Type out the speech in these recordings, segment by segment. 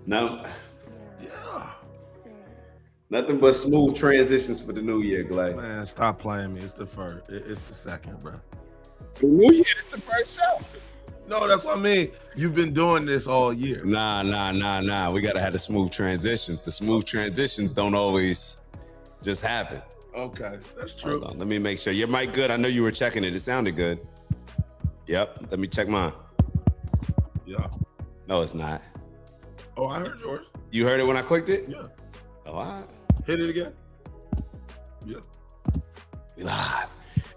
No, Yeah. nothing but smooth transitions for the new year, Glay. Man, stop playing me. It's the first. It's the second, bro. The new year, it's the first show. No, that's what I mean. You've been doing this all year. Nah. We gotta have the smooth transitions. The smooth transitions don't always just happen. Okay, that's true. Hold on, let me make sure. Your mic good? I know you were checking it. It sounded good. Yep. Let me check mine. Yeah. No, it's not. Oh, I heard yours. You heard it when I clicked it? Yeah. Oh, all right. Hit it again. Yeah.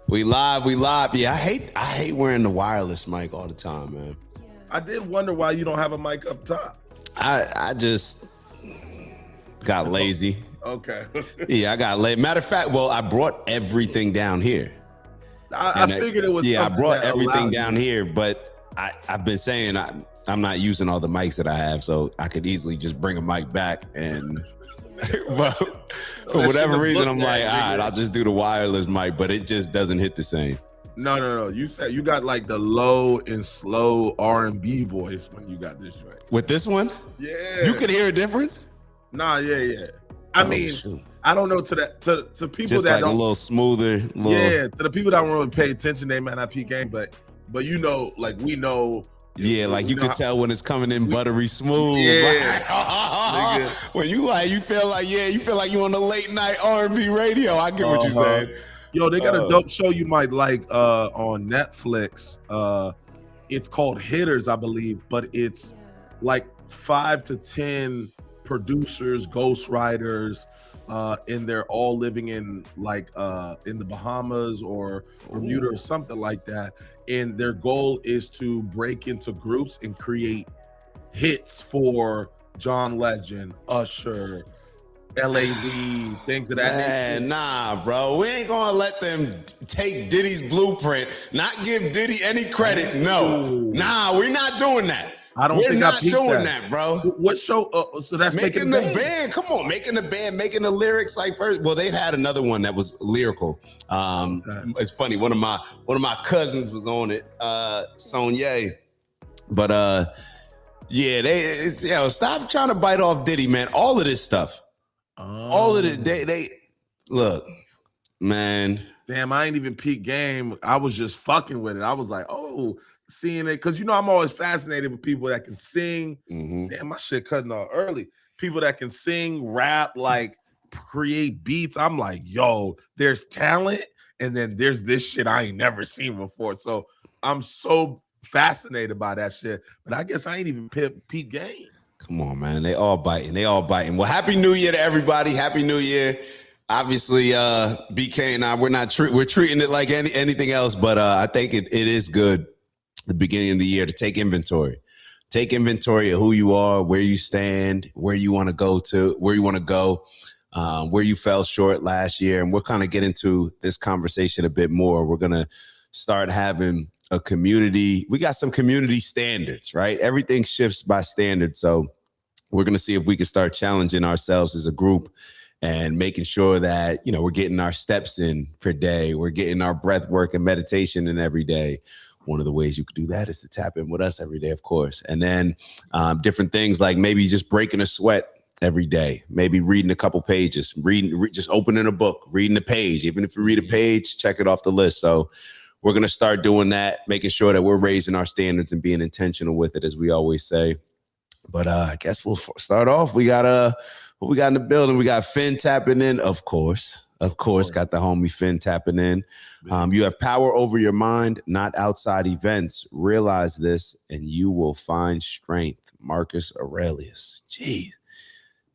We live. Yeah, I hate wearing the wireless mic all the time, man. I did wonder why you don't have a mic up top. I just got lazy. Okay. Yeah, I got lazy. Matter of fact, well, I brought everything down here. I figured it was. Yeah, I something brought that everything allowed down you. here, but I've been saying I'm not using all the mics that I have, so I could easily just bring a mic back and. But for whatever reason, I'm like, all right, I'll just do the wireless mic, but it just doesn't hit the same. No. You said you got like the low and slow R&B voice when you got this right. With this one, Yeah. you could hear a difference. Nah, yeah. I mean, shoot. I don't know to people Just that like a don't. little smoother. Yeah, to the people that don't really pay attention, they might not peak game, but you know, like we know. Yeah, like you know could how- tell when it's coming in buttery smooth. Yeah. Like, when you feel like you on the late night R&B radio. I get what you're saying. Yo, they got a dope show you might like on Netflix. It's called Hitters, I believe, but it's like 5 to 10 producers, ghostwriters, and they're all living in like in the Bahamas or Bermuda or something like that. And their goal is to break into groups and create hits for John Legend, Usher, LAD, things of that nature. Man, nah, bro. We ain't gonna let them take Diddy's blueprint, not give Diddy any credit. No. Nah, we're not doing that. We're not doing that, bro. What show? So that's Making the band. Come on, making the band, making the lyrics like first. Well, they've had another one that was lyrical. It's funny. One of my cousins was on it, Sonye. But stop trying to bite off Diddy, man. All of this stuff. All of it. They look, man. Damn, I ain't even peak game. I was just fucking with it. I was like, oh, seeing it. Cause I'm always fascinated with people that can sing. Mm-hmm. Damn, my shit cutting off early. People that can sing, rap, like create beats. I'm like, yo, there's talent. And then there's this shit I ain't never seen before. So I'm so fascinated by that shit. But I guess I ain't even peak game. Come on, man. They all biting. Well, Happy New Year to everybody. Happy New Year. Obviously, BK and I, we're treating it like anything else, but I think it is good the beginning of the year to take inventory. Take inventory of who you are, where you stand, where you want to go, where you fell short last year. And we'll kind of get into this conversation a bit more. We're going to start having a community. We got some community standards, right? Everything shifts by standard. So we're going to see if we can start challenging ourselves as a group and making sure that, we're getting our steps in per day. We're getting our breath work and meditation in every day. One of the ways you could do that is to tap in with us every day, of course. And then different things like maybe just breaking a sweat every day, maybe reading a couple pages, just opening a book, reading a page. Even if you read a page, check it off the list. So we're going to start doing that, making sure that we're raising our standards and being intentional with it, as we always say. But I guess we'll start off. We got what we got in the building. We got Finn tapping in, of course. Got the homie Finn tapping in. You have power over your mind, not outside events. Realize this, and you will find strength. Marcus Aurelius. Jeez.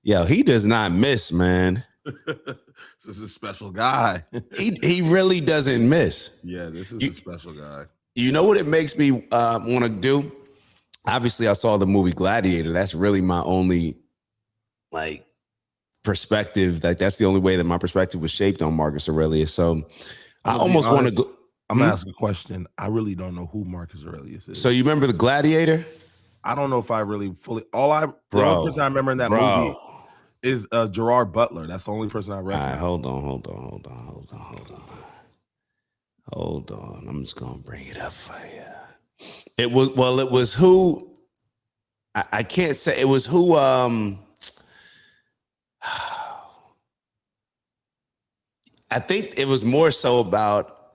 Yo, he does not miss, man. This is a special guy. he really doesn't miss. Yeah, this is a special guy. You know what it makes me want to do? Obviously, I saw the movie Gladiator. That's really my only perspective. That's the only way that my perspective was shaped on Marcus Aurelius. So I almost want to go. I'm gonna ask a question. I really don't know who Marcus Aurelius is. So you remember the Gladiator? I don't know if I really fully. The only person I remember in that movie is Gerard Butler. That's the only person I read. All right, hold on. I'm just gonna bring it up for you. It was who? I can't say it was who. I think it was more so about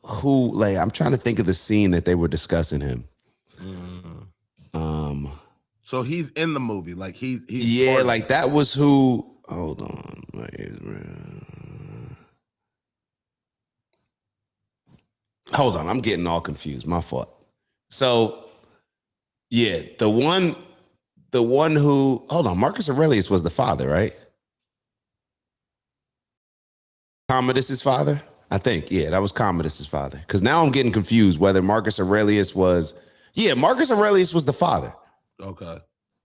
who. Like, I'm trying to think of the scene that they were discussing him. So he's in the movie, like he's yeah, like that was who. Hold on, hold on, I'm getting all confused. My fault. So, yeah, the one who, hold on, Marcus Aurelius was the father, right? Commodus's father, I think. Yeah, that was Commodus's father. Because now I'm getting confused whether Marcus Aurelius was. Yeah, Marcus Aurelius was the father. Okay,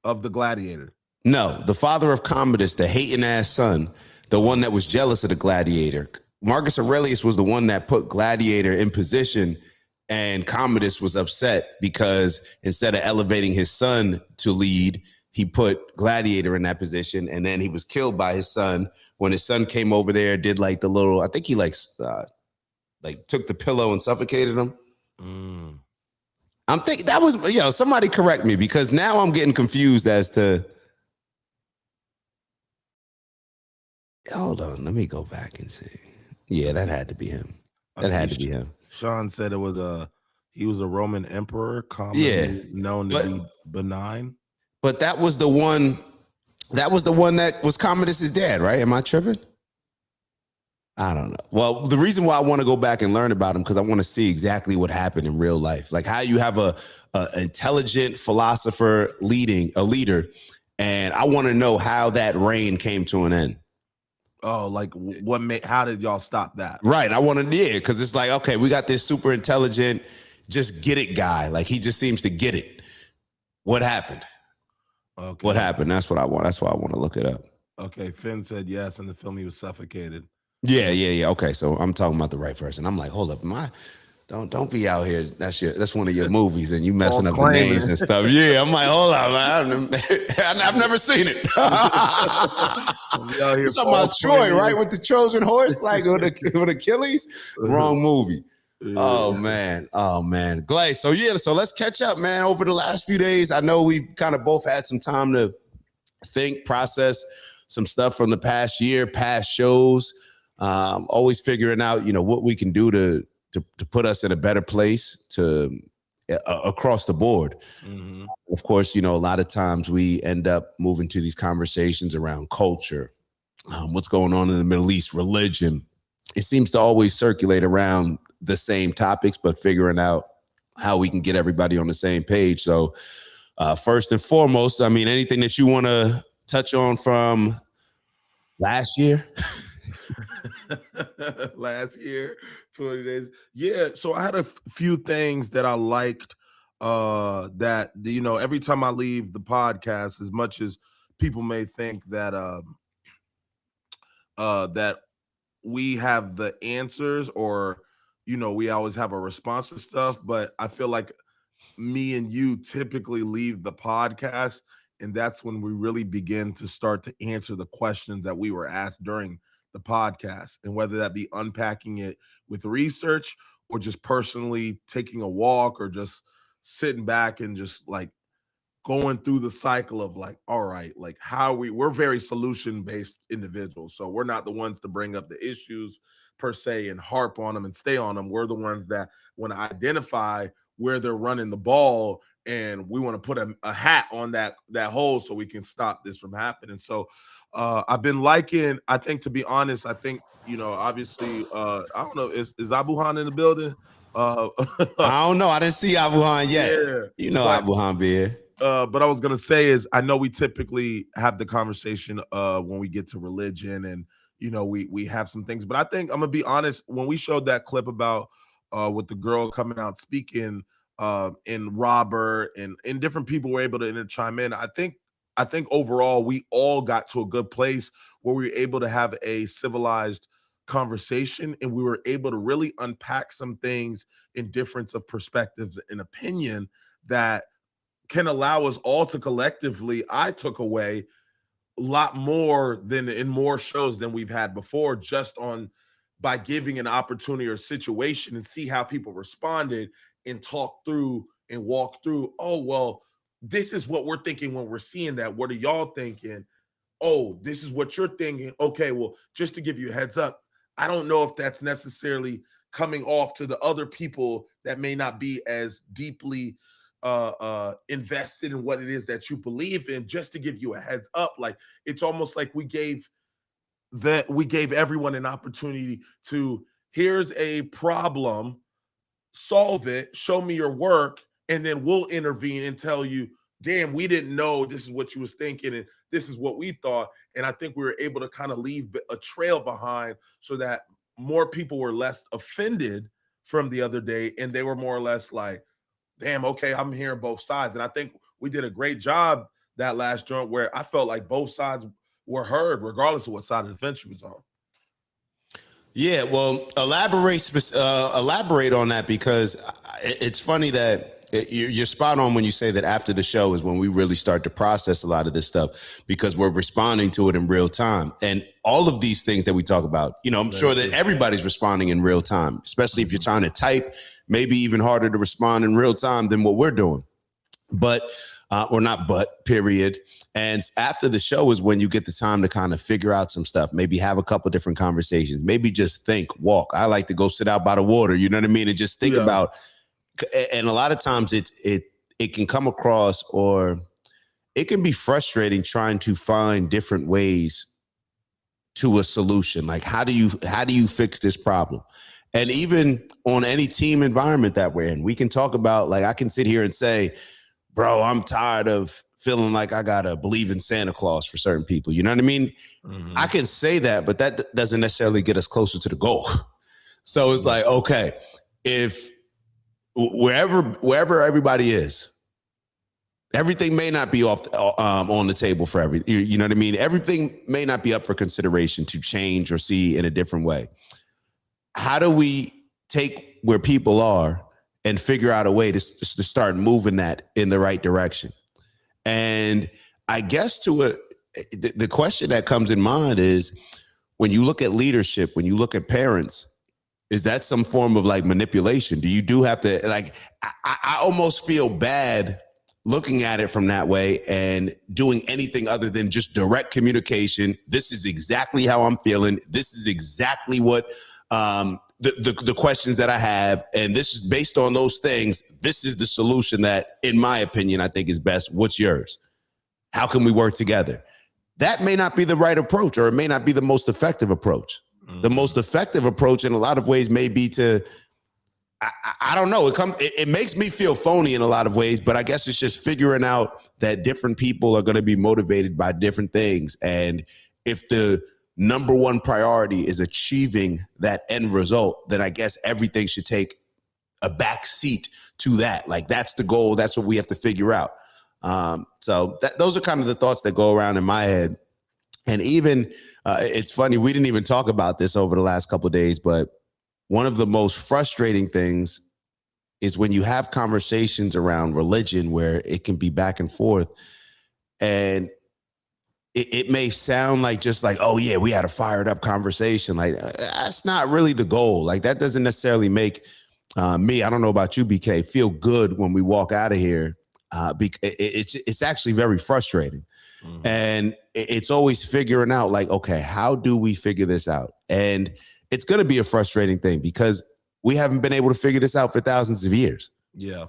of the gladiator. No, the father of Commodus, the hating ass son, the one that was jealous of the gladiator. Marcus Aurelius was the one that put Gladiator in position, and Commodus was upset because instead of elevating his son to lead, he put Gladiator in that position, and then he was killed by his son. When his son came over there, did like the little, I think he like took the pillow and suffocated him. I'm thinking that was, somebody correct me because now I'm getting confused as to. Hold on, let me go back and see. Yeah, that had to be him. That had to be him. Sean said it was he was a Roman emperor, commonly known to be benign. But that was the one. That was the one that was Commodus's dad, right? Am I tripping? I don't know. Well, the reason why I want to go back and learn about him because I want to see exactly what happened in real life, like how you have a intelligent philosopher leading a leader, and I want to know how that reign came to an end. Oh, like what made? How did y'all stop that? Right. I want to, because it's like, okay, we got this super intelligent, just get it guy. Like he just seems to get it. What happened? Okay. What happened? That's what I want. That's why I want to look it up. Okay. Finn said yes. In the film, he was suffocated. Yeah. Okay. So I'm talking about the right person. I'm like, hold up, don't be out here. That's one of your movies, and you messing up the names and stuff. Yeah, I'm like, hold on, man. I've never seen it. You're talking about Troy, right? With the Trojan horse, like with Achilles. Wrong movie. Oh man. Glay. So let's catch up, man. Over the last few days, I know we've kind of both had some time to think, process some stuff from the past year, past shows. Always figuring out, what we can do to put us in a better place across the board. Mm-hmm. Of course, a lot of times we end up moving to these conversations around culture, what's going on in the Middle East, religion. It seems to always circulate around the same topics, but figuring out how we can get everybody on the same page. So first and foremost, I mean, anything that you want to touch on from last year? Last year, 20 days. Yeah. So I had a few things that I liked that, every time I leave the podcast, as much as people may think that that we have the answers or, we always have a response to stuff, but I feel like me and you typically leave the podcast, and that's when we really begin to start to answer the questions that we were asked during the podcast, and whether that be unpacking it with research or just personally taking a walk or just sitting back and just like going through the cycle of like, all right, like how we're very solution-based individuals. So we're not the ones to bring up the issues per se and harp on them and stay on them. We're the ones that want to identify where they're running the ball, and we want to put a hat on that hole so we can stop this from happening. So I've been liking, I think, to be honest, I think, obviously, I don't know, is Abuhan in the building? I don't know. I didn't see Abuhan yet. Yeah, Abuhan be here. But I was going to say is I know we typically have the conversation when we get to religion and, we have some things. But I think I'm going to be honest, when we showed that clip about with the girl coming out speaking and Robert and different people were able to chime in, I think overall we all got to a good place where we were able to have a civilized conversation, and we were able to really unpack some things in difference of perspectives and opinion that can allow us all to collectively, I took away a lot more than in more shows than we've had before, just on by giving an opportunity or situation and see how people responded and talk through and walk through, oh, well, this is what we're thinking when we're seeing that. What are y'all thinking? Oh, this is what you're thinking. Okay, well, just to give you a heads up, I don't know if that's necessarily coming off to the other people that may not be as deeply invested in what it is that you believe in. Just to give you a heads up, like it's almost like we gave everyone an opportunity to, here's a problem, solve it, show me your work, and then we'll intervene and tell you, damn, we didn't know this is what you was thinking and this is what we thought. And I think we were able to kind of leave a trail behind so that more people were less offended from the other day, and they were more or less like, damn, okay, I'm hearing both sides. And I think we did a great job that last joint where I felt like both sides were heard, regardless of what side of the fence you was on. Yeah, well, elaborate on that, because it's funny that you're spot on when you say that after the show is when we really start to process a lot of this stuff, because we're responding to it in real time. And all of these things that we talk about, you know, I'm sure that everybody's responding in real time, especially if you're trying to type, maybe even harder to respond in real time than what we're doing. But or not but, period. And after the show is when you get the time to kind of figure out some stuff, maybe have a couple different conversations, maybe just think, walk. I like to go sit out by the water, you know what I mean? And just think about, and a lot of times it can come across, or it can be frustrating trying to find different ways to a solution. Like, how do you fix this problem? And even on any team environment that we're in, we can talk about, like, I can sit here and say, bro, I'm tired of feeling like I gotta believe in Santa Claus for certain people. You know what I mean? Mm-hmm. I can say that, but that doesn't necessarily get us closer to the goal. So it's like, okay, if wherever everybody is, everything may not be on the table for you know what I mean? Everything may not be up for consideration to change or see in a different way. How do we take where people are and figure out a way to start moving that in the right direction? And I guess the question that comes in mind is, when you look at leadership, when you look at parents, is that some form of like manipulation? Do you have to, like, I almost feel bad looking at it from that way and doing anything other than just direct communication. This is exactly how I'm feeling. This is exactly what, the questions that I have, and this is based on those things. This is the solution that, in my opinion, I think is best. What's yours? How can we work together? That may not be the right approach, or it may not be the most effective approach. Mm-hmm. The most effective approach in a lot of ways may be to, I don't know. It makes me feel phony in a lot of ways, but I guess it's just figuring out that different people are going to be motivated by different things. And if the number one priority is achieving that end result, then I guess everything should take a back seat to that. Like, that's the goal. That's what we have to figure out. So those are kind of the thoughts that go around in my head. And even it's funny, we didn't even talk about this over the last couple of days, but one of the most frustrating things is when you have conversations around religion where it can be back and forth, and it may sound like just like, oh yeah, we had a fired up conversation. Like, that's not really the goal. Like, that doesn't necessarily make me, I don't know about you, BK, feel good when we walk out of here. It's actually very frustrating. Mm-hmm. And it's always figuring out, like, okay, how do we figure this out? And it's going to be a frustrating thing because we haven't been able to figure this out for thousands of years. Yeah.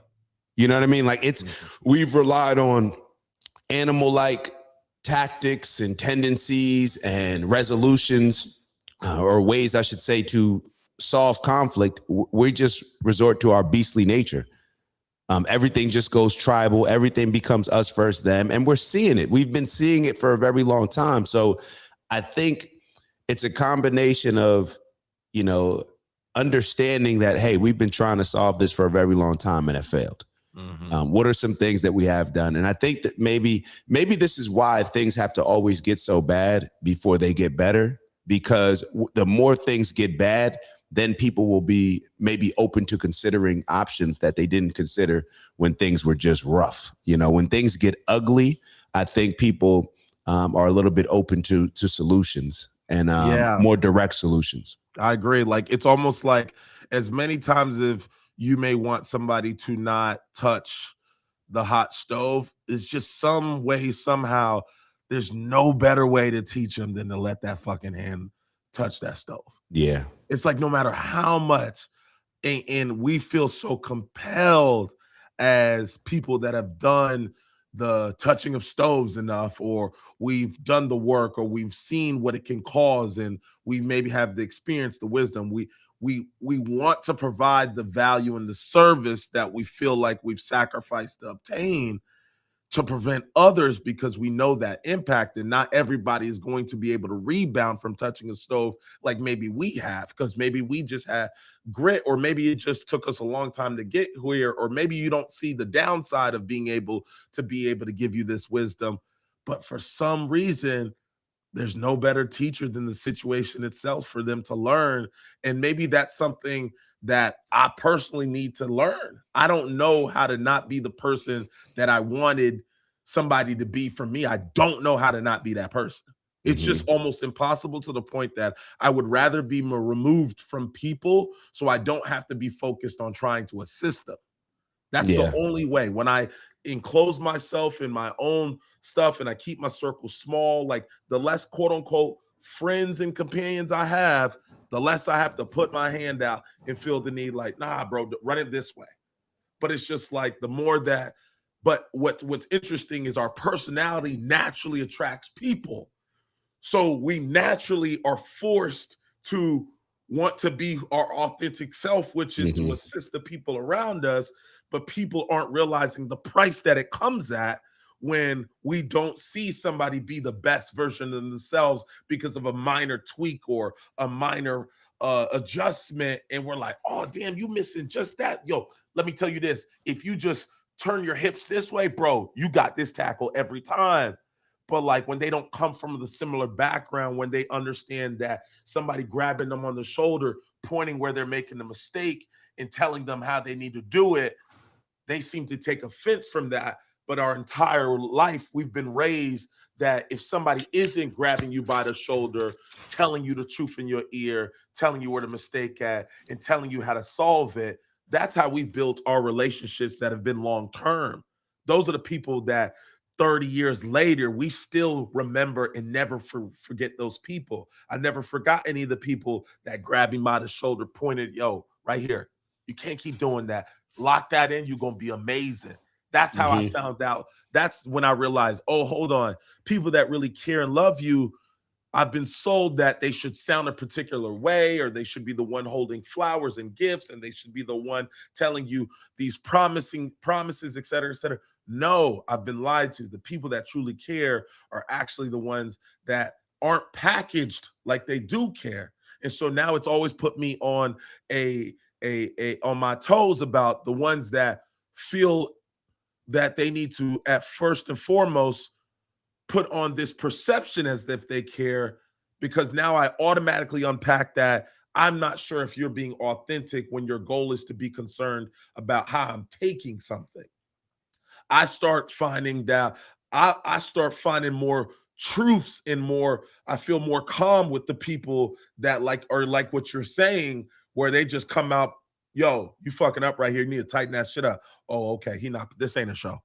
You know what I mean? Like, we've relied on animal-like tactics and tendencies and resolutions, or ways, I should say, to solve conflict. We just resort to our beastly nature. Everything just goes tribal. Everything becomes us versus them. And we're seeing it. We've been seeing it for a very long time. So I think it's a combination of, you know, understanding that, hey, we've been trying to solve this for a very long time and it failed. Mm-hmm. What are some things that we have done? And I think that maybe this is why things have to always get so bad before they get better, because the more things get bad, then people will be maybe open to considering options that they didn't consider when things were just rough. You know, when things get ugly, I think people are a little bit open to solutions and more direct solutions. I agree. Like, it's almost like, as many times if you may want somebody to not touch the hot stove is just some way, somehow, there's no better way to teach them than to let that fucking hand touch that stove. Yeah. It's like no matter how much, and we feel so compelled as people that have done the touching of stoves enough, or we've done the work, or we've seen what it can cause, and we maybe have the experience, the wisdom. We want to provide the value and the service that we feel like we've sacrificed to obtain, to prevent others, because we know that impact, and not everybody is going to be able to rebound from touching a stove like maybe we have, because maybe we just had grit, or maybe it just took us a long time to get here, or maybe you don't see the downside of being able to give you this wisdom. But for some reason, there's no better teacher than the situation itself for them to learn. And maybe that's something that I personally need to learn. I don't know how to not be the person that I wanted somebody to be for me. I don't know how to not be that person. It's just almost impossible, to the point that I would rather be more removed from people so I don't have to be focused on trying to assist them. That's the only way. When I enclose myself in my own stuff and I keep my circle small, like the less quote unquote friends and companions I have, the less I have to put my hand out and feel the need, like, nah, bro, run it this way. But it's just like the more that, but what's interesting is our personality naturally attracts people. So we naturally are forced to want to be our authentic self, which is to assist the people around us. But people aren't realizing the price that it comes at when we don't see somebody be the best version of themselves because of a minor tweak or a minor adjustment. And we're like, oh, damn, you missing just that. Yo, let me tell you this. If you just turn your hips this way, bro, you got this tackle every time. But like when they don't come from the similar background, when they understand that somebody grabbing them on the shoulder, pointing where they're making a mistake and telling them how they need to do it, they seem to take offense from that. But our entire life, we've been raised that if somebody isn't grabbing you by the shoulder, telling you the truth in your ear, telling you where the mistake at, and telling you how to solve it, that's how we've built our relationships that have been long-term. Those are the people that 30 years later, we still remember and never forget those people. I never forgot any of the people that grabbed me by the shoulder, pointed, yo, right here. You can't keep doing that. Lock that in. You're going to be amazing. That's how I found out. That's when I realized, oh, hold on. People that really care and love you, I've been sold that they should sound a particular way, or they should be the one holding flowers and gifts, and they should be the one telling you these promises, et cetera, et cetera. No, I've been lied to. The people that truly care are actually the ones that aren't packaged like they do care. And so now it's always put me on on my toes about the ones that feel that they need to, at first and foremost, put on this perception as if they care, because now I automatically unpack that. I'm not sure if you're being authentic when your goal is to be concerned about how I'm taking something. I start finding that I start finding more truths and more, I feel more calm with the people that are like what you're saying, where they just come out, yo, you fucking up right here. You need to tighten that shit up. Oh, okay. This ain't a show.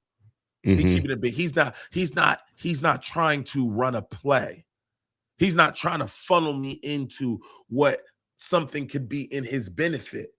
He keeping it big. He's not trying to run a play. He's not trying to funnel me into what something could be in his benefit.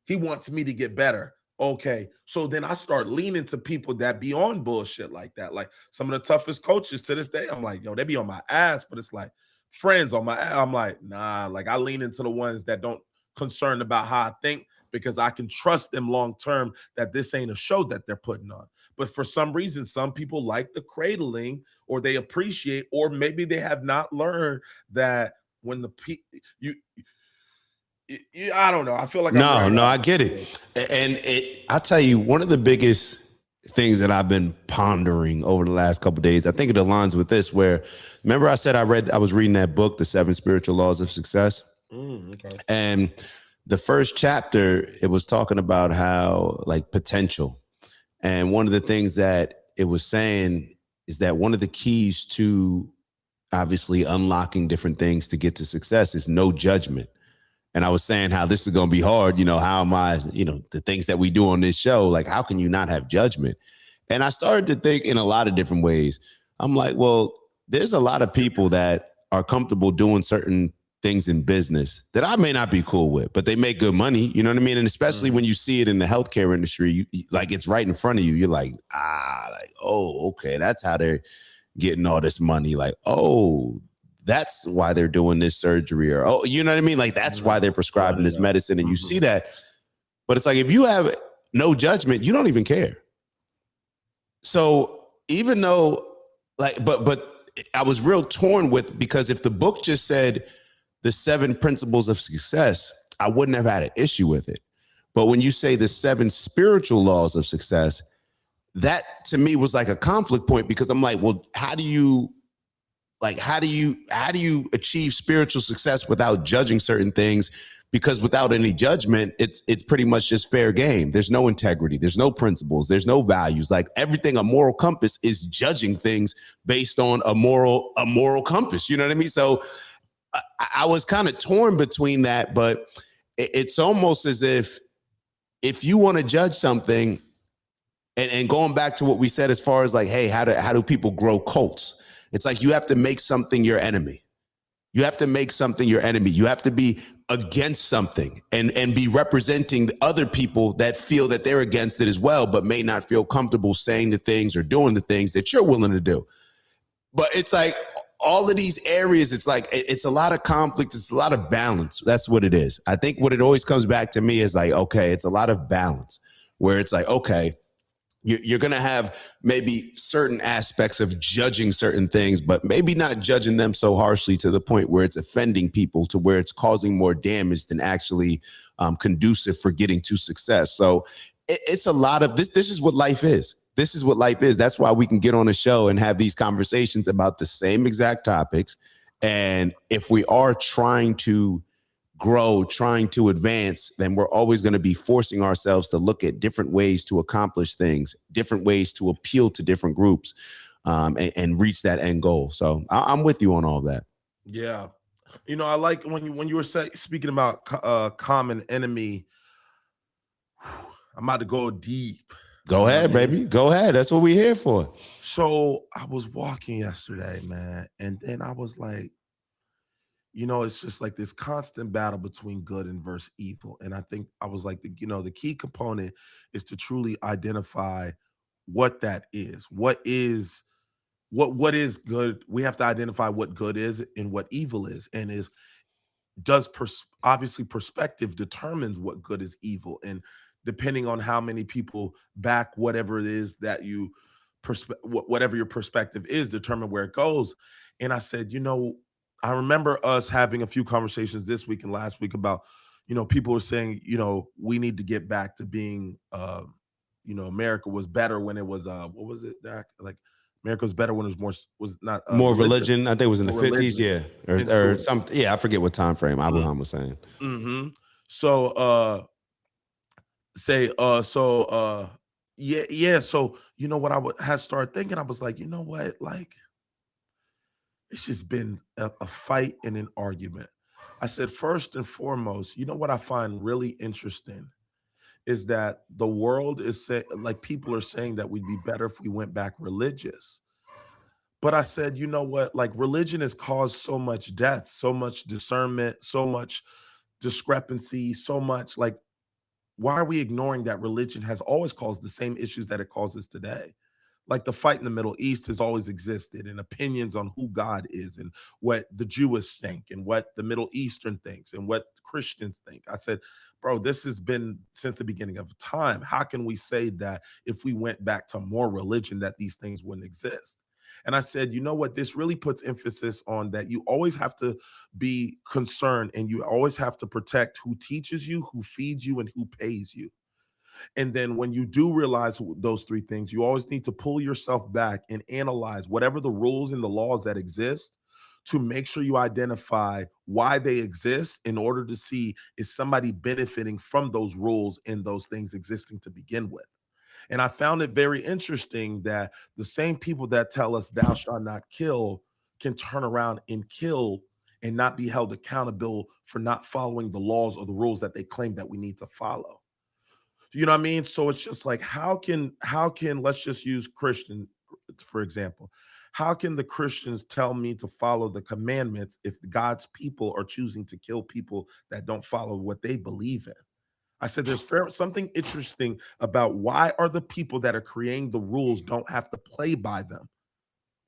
He wants me to get better. Okay. So then I start leaning to people that be on bullshit like that. Like some of the toughest coaches to this day, I'm like, yo, they be on my ass, but it's like friends on my ass. I'm like, nah, like I lean into the ones that don't concerned about how I think, because I can trust them long-term that this ain't a show that they're putting on. But for some reason, some people like the cradling, or they appreciate, or maybe they have not learned that when I don't know. I feel like no, I get it. And I tell you, one of the biggest things that I've been pondering over the last couple of days, I think it aligns with this, where, remember I said I was reading that book, The 7 Spiritual Laws of Success. Okay. And the first chapter, it was talking about how, like, potential. And one of the things that it was saying is that one of the keys to obviously unlocking different things to get to success is no judgment. And I was saying how this is going to be hard. You know, how am I, the things that we do on this show, like, how can you not have judgment? And I started to think in a lot of different ways. I'm like, well, there's a lot of people that are comfortable doing certain things in business that I may not be cool with, but they make good money. You know what I mean? And especially when you see it in the healthcare industry, like it's right in front of you. You're like, oh, okay, that's how they're getting all this money. Like, oh, that's why they're doing this surgery, or oh, you know what I mean? Like that's why they're prescribing this medicine, and you see that. But it's like if you have no judgment, you don't even care. So even though, like, but I was real torn with, because if the book just said the 7 principles of success, I wouldn't have had an issue with it. But when you say the 7 spiritual laws of success, that to me was like a conflict point, because I'm like, well, how do you achieve spiritual success without judging certain things? Because without any judgment, it's pretty much just fair game. There's no integrity, there's no principles, there's no values. Like everything, a moral compass is judging things based on a moral compass. You know what I mean? So I was kind of torn between that, but it's almost as if you want to judge something, and going back to what we said as far as like, hey, how do people grow cults? It's like you have to make something your enemy. You have to make something your enemy. You have to be against something and be representing the other people that feel that they're against it as well, but may not feel comfortable saying the things or doing the things that you're willing to do. But it's like all of these areas, it's like it's a lot of conflict. It's a lot of balance. That's what it is. I think what it always comes back to me is like, okay, it's a lot of balance, where it's like, okay, you're going to have maybe certain aspects of judging certain things, but maybe not judging them so harshly to the point where it's offending people, to where it's causing more damage than actually conducive for getting to success. So it's a lot of this. This is what life is. This is what life is. That's why we can get on a show and have these conversations about the same exact topics. And if we are trying to grow, trying to advance, then we're always going to be forcing ourselves to look at different ways to accomplish things, different ways to appeal to different groups, and reach that end goal. So I'm with you on all that. Yeah. You know, I like when you were speaking about common enemy. I'm about to go deep. Go ahead, baby. Go ahead. That's what we're here for. So I was walking yesterday, man, and then I was like, you know, it's just like this constant battle between good and versus evil. And I think I was like, the key component is to truly identify what that is. What is good? We have to identify what good is and what evil is. And obviously perspective determines what good is evil. And depending on how many people back whatever it is that whatever your perspective is, determine where it goes. And I said, I remember us having a few conversations this week and last week about, people were saying, we need to get back to being, America was better when it was, what was it, Dak? Like America was better when it was not more religion. I think it was in the 50s, yeah, or so, something. Yeah, I forget what time frame Abraham was saying. Mm-hmm. So, yeah. So what I had started thinking, I was like, you know what, like. It's just been a fight and an argument. I said, first and foremost, what I find really interesting is that the world is like people are saying that we'd be better if we went back religious. But I said, you know what? Like religion has caused so much death, so much discernment, so much discrepancy, so much like, why are we ignoring that religion has always caused the same issues that it causes today? Like the fight in the Middle East has always existed, and opinions on who God is and what the Jewish think and what the Middle Eastern thinks and what Christians think. I said, bro, this has been since the beginning of time. How can we say that if we went back to more religion that these things wouldn't exist? And I said, you know what? This really puts emphasis on that you always have to be concerned and you always have to protect who teaches you, who feeds you, and who pays you. And then when you do realize those 3 things, you always need to pull yourself back and analyze whatever the rules and the laws that exist to make sure you identify why they exist in order to see, is somebody benefiting from those rules and those things existing to begin with. And I found it very interesting that the same people that tell us thou shalt not kill can turn around and kill and not be held accountable for not following the laws or the rules that they claim that we need to follow. You know what I mean? So it's just like, how can let's just use Christian for example. How can the Christians tell me to follow the commandments if God's people are choosing to kill people that don't follow what they believe in? I said there's something interesting about why are the people that are creating the rules don't have to play by them,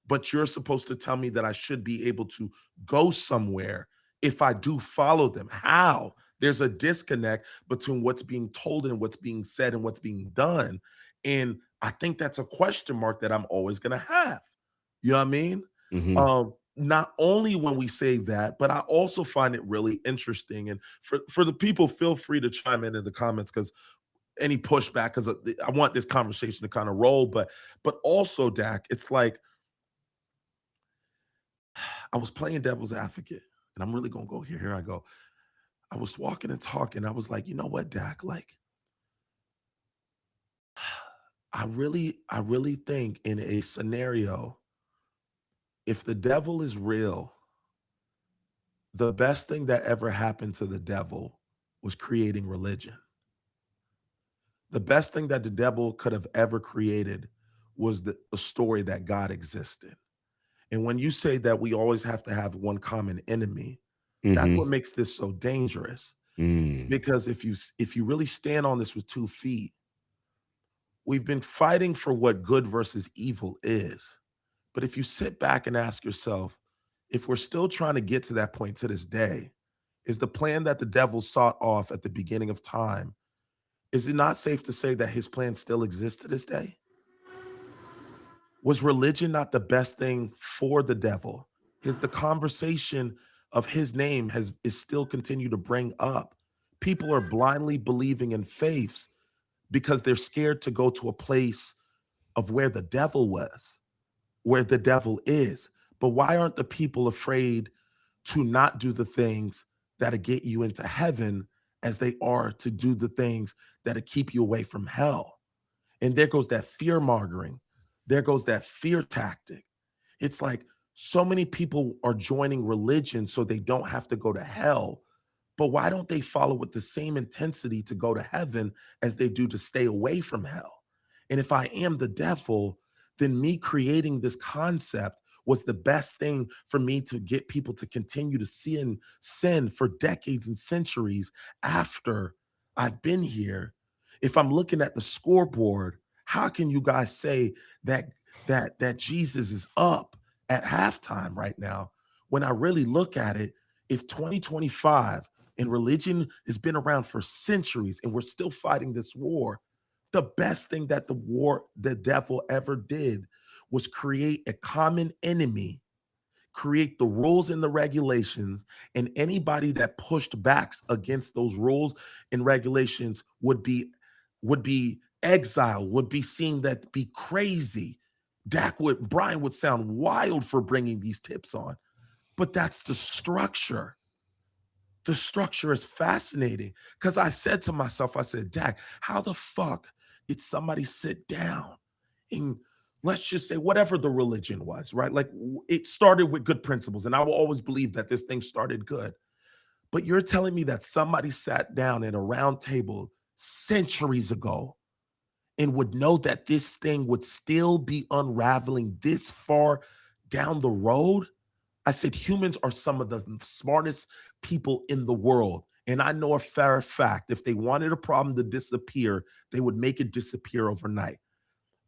but you're supposed to tell me that I should be able to go somewhere if I do follow them. How? There's a disconnect between what's being told and what's being said and what's being done. And I think that's a question mark that I'm always going to have. You know what I mean? Hmm. Not only when we say that, but I also find it really interesting. And for the people, feel free to chime in the comments because any pushback, because I want this conversation to kind of roll. But also, Dak, it's like I was playing devil's advocate, and I'm really gonna go here. Here I go. I was walking and talking. I was like, you know what, Dak? Like, I really think in a scenario, if the devil is real, the best thing that ever happened to the devil was creating religion. The best thing that the devil could have ever created was the story that God existed. And when you say that we always have to have one common enemy, that's Hmm. what makes this so dangerous. Mm. Because if you really stand on this with 2 feet, we've been fighting for what good versus evil is. But if you sit back and ask yourself, if we're still trying to get to that point to this day, is the plan that the devil sought off at the beginning of time, is it not safe to say that his plan still exists to this day? Was religion not the best thing for the devil? The conversation of his name has is still continue to bring up. People are blindly believing in faiths because they're scared to go to a place of where the devil was, where the devil is. But why aren't the people afraid to not do the things that'll get you into heaven as they are to do the things that'll keep you away from hell? And there goes that fear mongering. There goes that fear tactic. It's like so many people are joining religion so they don't have to go to hell. But why don't they follow with the same intensity to go to heaven as they do to stay away from hell? And if I am the devil, then me creating this concept was the best thing for me to get people to continue to sin for decades and centuries after I've been here. If I'm looking at the scoreboard, how can you guys say that that Jesus is up at halftime right now when I really look at it, if 2025 and religion has been around for centuries and we're still fighting this war, the best thing that the devil ever did was create a common enemy, create the rules and the regulations, and anybody that pushed back against those rules and regulations would be exiled, would be seen that be crazy. Brian would sound wild for bringing these tips on, but that's the structure. The structure is fascinating because I said to myself, I said, Dak, how the fuck did somebody sit down and let's just say whatever the religion was, right? Like it started with good principles, and I will always believe that this thing started good. But you're telling me that somebody sat down at a round table centuries ago and would know that this thing would still be unraveling this far down the road? I said humans are some of the smartest people in the world. And I know a fair fact, if they wanted a problem to disappear, they would make it disappear overnight.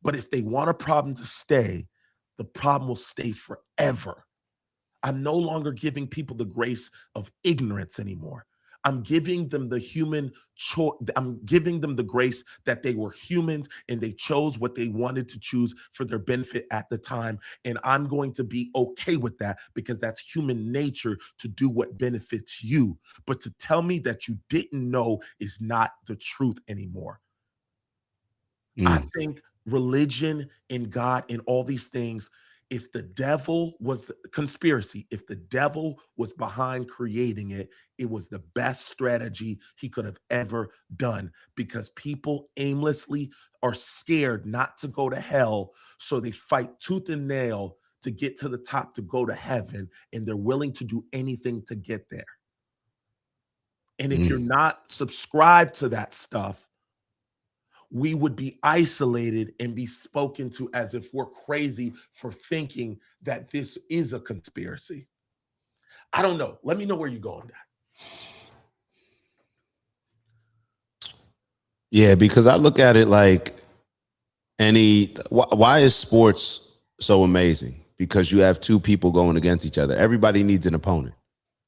But if they want a problem to stay, the problem will stay forever. I'm no longer giving people the grace of ignorance anymore. I'm giving them the human choice. I'm giving them the grace that they were humans and they chose what they wanted to choose for their benefit at the time. And I'm going to be okay with that because that's human nature to do what benefits you. But to tell me that you didn't know is not the truth anymore. I Mm. think religion and God and all these things, if the devil was the conspiracy, if the devil was behind creating it, it was the best strategy he could have ever done because people aimlessly are scared not to go to hell. So they fight tooth and nail to get to the top to go to heaven, and they're willing to do anything to get there. And if you're Mm. not subscribed to that stuff, we would be isolated and be spoken to as if we're crazy for thinking that this is a conspiracy. I don't know. Let me know where you're going at. Yeah, because I look at it like why is sports so amazing? Because you have two people going against each other. Everybody needs an opponent.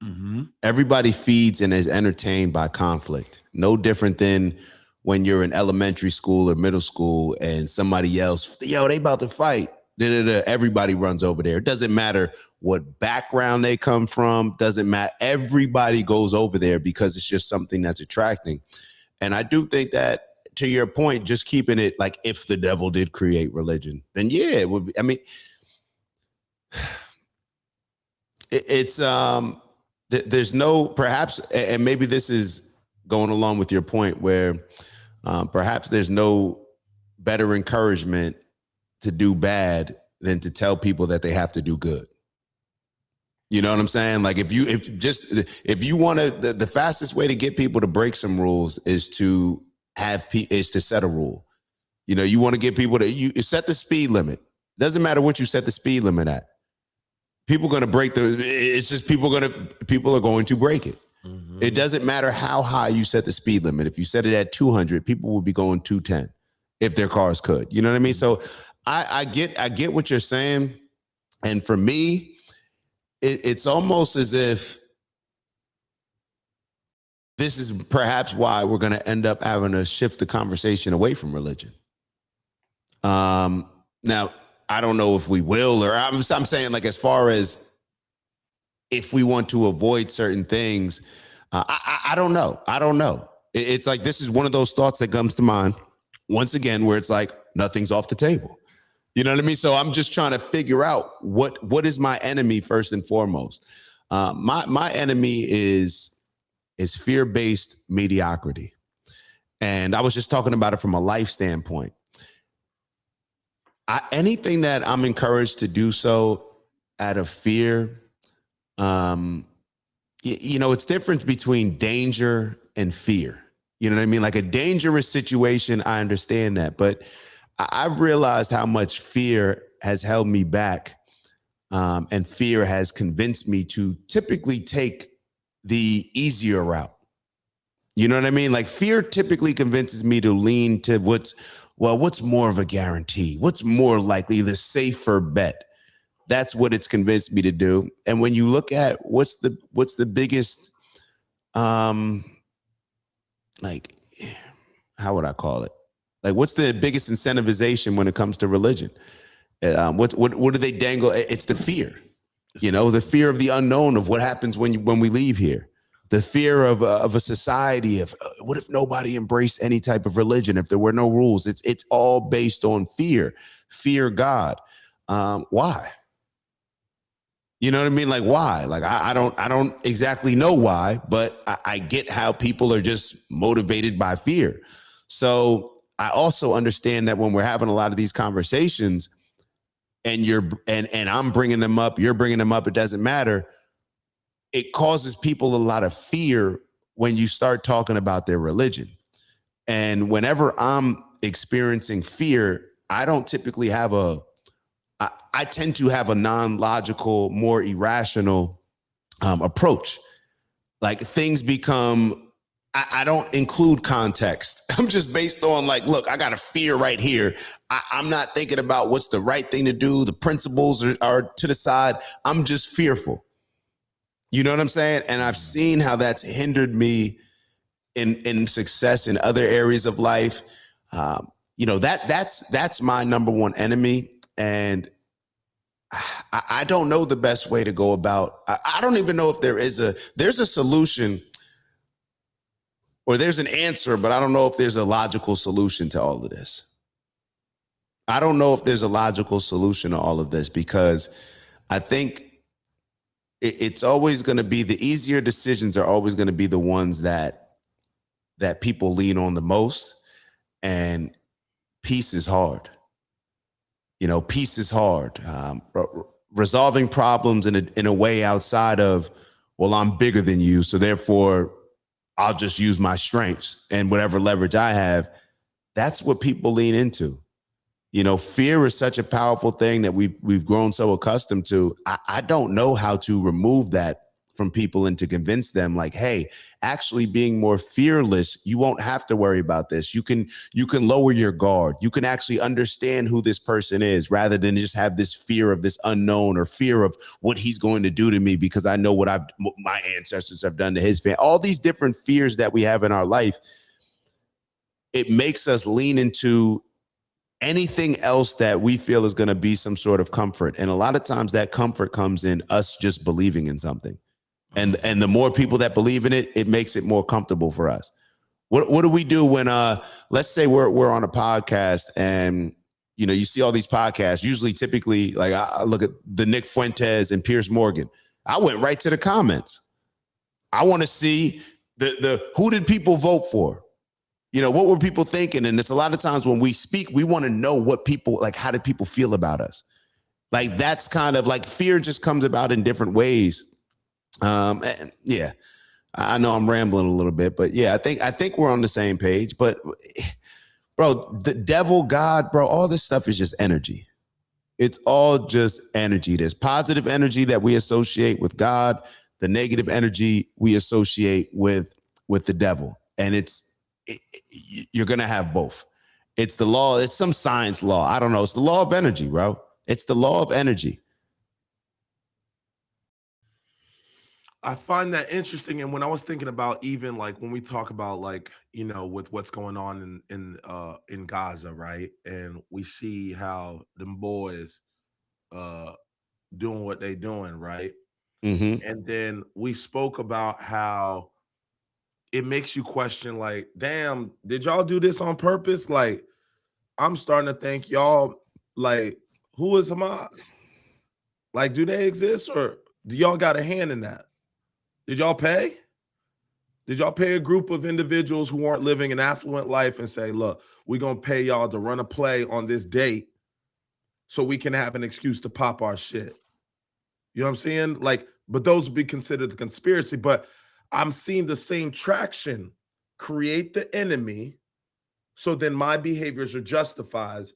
Mm-hmm. Everybody feeds and is entertained by conflict. No different than when you're in elementary school or middle school and somebody yells, yo, they about to fight. Everybody runs over there. It doesn't matter what background they come from. Doesn't matter. Everybody goes over there because it's just something that's attracting. And I do think that, to your point, just keeping it like, if the devil did create religion, then yeah, it would be. I mean, there's no, perhaps, and maybe this is going along with your point where perhaps there's no better encouragement to do bad than to tell people that they have to do good. You know what I'm saying? Like if you want to, the fastest way to get people to break some rules is to set a rule. You know, you want to get people to, you set the speed limit. Doesn't matter what you set the speed limit at. People are going to break it's just people are going to break it. Mm-hmm. It doesn't matter how high you set the speed limit. If you set it at 200, people will be going 210 if their cars could. You know what I mean? So I get what you're saying. And for me, it's almost as if this is perhaps why we're going to end up having to shift the conversation away from religion. Now, I don't know if we will, or I'm saying, like, as far as if we want to avoid certain things, I don't know. I don't know. It's like, this is one of those thoughts that comes to mind once again, where it's like, nothing's off the table. You know what I mean? So I'm just trying to figure out what is my enemy first and foremost. My enemy is fear-based mediocrity. And I was just talking about it from a life standpoint. Anything that I'm encouraged to do so out of fear, it's difference between danger and fear. You know what I mean? Like a dangerous situation, I understand that. But I've realized how much fear has held me back. And fear has convinced me to typically take the easier route. You know what I mean? Like fear typically convinces me to lean to what's more of a guarantee? What's more likely, the safer bet? That's what it's convinced me to do. And when you look at what's the biggest, like, how would I call it? Like, what's the biggest incentivization when it comes to religion? What do they dangle? It's the fear, the fear of the unknown, of what happens when we leave here. The fear of a society of what if nobody embraced any type of religion, if there were no rules? It's all based on fear. Fear God. Why? You know what I mean? Like, why? Like, I don't exactly know why, but I get how people are just motivated by fear. So I also understand that when we're having a lot of these conversations, and I'm bringing them up, you're bringing them up, it doesn't matter. It causes people a lot of fear when you start talking about their religion. And whenever I'm experiencing fear, I don't typically have I tend to have a non-logical, more irrational approach. Like things become, I don't include context. I'm just based on like, look, I got a fear right here. I'm not thinking about what's the right thing to do. The principles are to the side. I'm just fearful. You know what I'm saying? And I've seen how that's hindered me in success in other areas of life. That's my number one enemy. And I don't know the best way to go about. I don't even know if there's a solution or there's an answer, but I don't know if there's a logical solution to all of this. I don't know if there's a logical solution to all of this, because I think it's always going to be, the easier decisions are always going to be the ones that people lean on the most. And peace is hard. Peace is hard. Resolving problems in a way outside of, well, I'm bigger than you, so therefore I'll just use my strengths and whatever leverage I have. that's what people lean into. You know, fear is such a powerful thing that we've grown so accustomed to. I don't know how to remove that from people and to convince them like, hey, actually being more fearless, you won't have to worry about this. You can lower your guard. You can actually understand who this person is rather than just have this fear of this unknown or fear of what he's going to do to me because I know what my ancestors have done to his family. All these different fears that we have in our life, it makes us lean into anything else that we feel is going to be some sort of comfort. And a lot of times that comfort comes in us just believing in something. And the more people that believe in it, it makes it more comfortable for us. What do we do when let's say we're on a podcast and you know you see all these podcasts, usually typically like I look at the Nick Fuentes and Piers Morgan. I went right to the comments. I want to see the who did people vote for? You know, what were people thinking? And it's a lot of times when we speak, we want to know what people like, how did people feel about us? Like that's kind of like fear just comes about in different ways. And yeah, I know I'm rambling a little bit, but yeah, I think we're on the same page. But bro, the devil, God, bro, all this stuff is just energy. It's all just energy. There's positive energy that we associate with God, the negative energy we associate with the devil. And you're going to have both. It's the law. It's some science law. I don't know. It's the law of energy, bro. It's the law of energy. I find that interesting. And when I was thinking about even like when we talk about like, you know, with what's going on in Gaza, right? And we see how them boys doing what they doing, right? Mm-hmm. And then we spoke about how it makes you question, like, damn, did y'all do this on purpose? Like, I'm starting to think y'all, like, who is Hamas? Like, do they exist or do y'all got a hand in that? Did y'all pay? Did y'all pay a group of individuals who weren't living an affluent life and say, look, we're going to pay y'all to run a play on this date so we can have an excuse to pop our shit? You know what I'm saying? Like, but those would be considered the conspiracy. But I'm seeing the same traction create the enemy. So then my behaviors are justified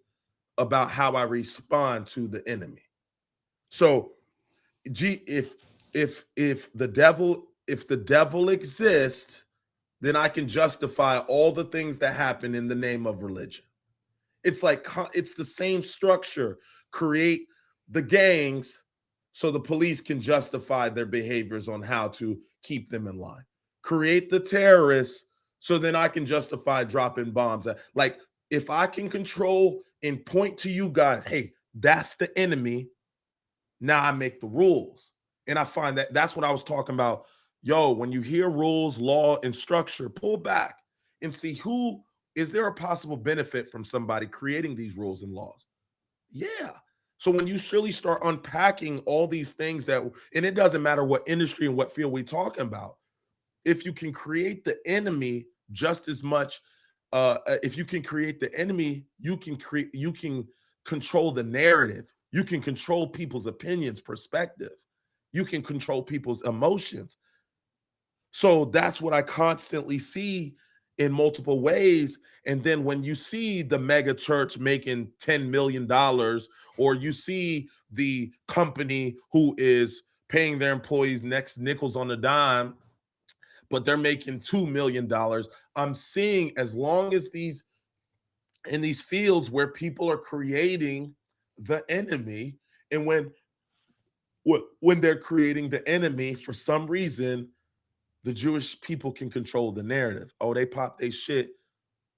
about how I respond to the enemy. So, if the devil exists, then I can justify all the things that happen in the name of religion. It's like it's the same structure. Create the gangs so the police can justify their behaviors on how to keep them in line. Create the terrorists so then I can justify dropping bombs. Like if I can control and point to you guys, hey, that's the enemy. Now I make the rules. And I find that that's what I was talking about. Yo, when you hear rules, law, and structure, pull back and see is there a possible benefit from somebody creating these rules and laws? Yeah. So when you really start unpacking all these things and it doesn't matter what industry and what field we're talking about, if you can create the enemy just as much, if you can create the enemy, you can control the narrative. You can control people's opinions, perspective. You can control people's emotions. So that's what I constantly see in multiple ways. And then when you see the mega church making $10 million, or you see the company who is paying their employees next nickels on the dime, but they're making $2 million, I'm seeing as long as in these fields where people are creating the enemy, and when they're creating the enemy, for some reason, the Jewish people can control the narrative. Oh, they pop their shit.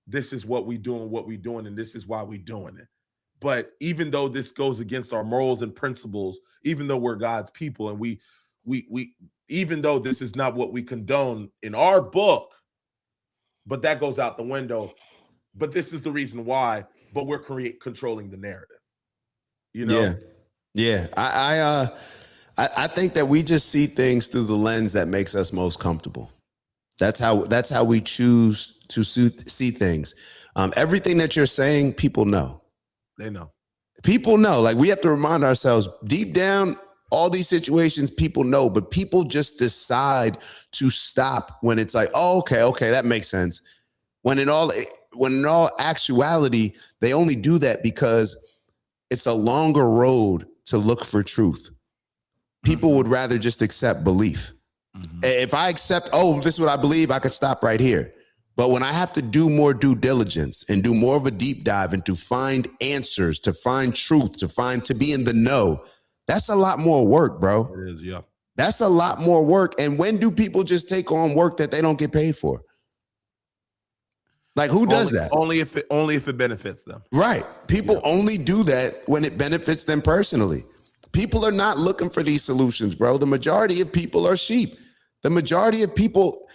This is what we doing, and this is why we doing it. But even though this goes against our morals and principles, even though we're God's people, and we even though this is not what we condone in our book, but that goes out the window. But this is the reason why. But we're controlling the narrative. You know? Yeah. I think that we just see things through the lens that makes us most comfortable. That's how we choose to see things. Everything that you're saying, people know. They know. People know. Like we have to remind ourselves deep down, all these situations, people know, but people just decide to stop when it's like, oh, okay, that makes sense. When when in all actuality, they only do that because it's a longer road to look for truth. People would rather just accept belief. If I accept, oh, this is what I believe, I could stop right here. But when I have to do more due diligence and do more of a deep dive and to find answers, to find truth, to be in the know, that's a lot more work, bro. It is, yeah. That's a lot more work. And when do people just take on work that they don't get paid for? Like, who does that? Only if it benefits them. Right. People only do that when it benefits them personally. People are not looking for these solutions, bro. The majority of people are sheep. The majority of people,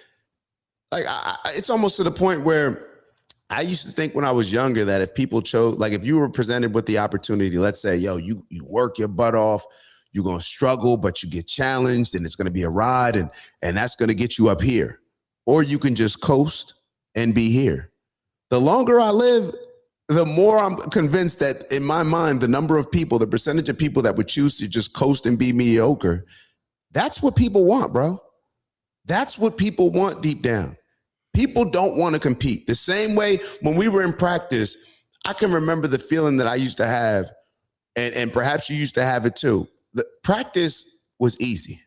like, it's almost to the point where I used to think when I was younger that if people chose, like, if you were presented with the opportunity, let's say, yo, you work your butt off, you're going to struggle, but you get challenged and it's going to be a ride and that's going to get you up here. Or you can just coast and be here. The longer I live, the more I'm convinced that in my mind, the number of people, the percentage of people that would choose to just coast and be mediocre, that's what people want, bro. That's what people want deep down. People don't want to compete. The same way when we were in practice, I can remember the feeling that I used to have, and perhaps you used to have it too. The practice was easy,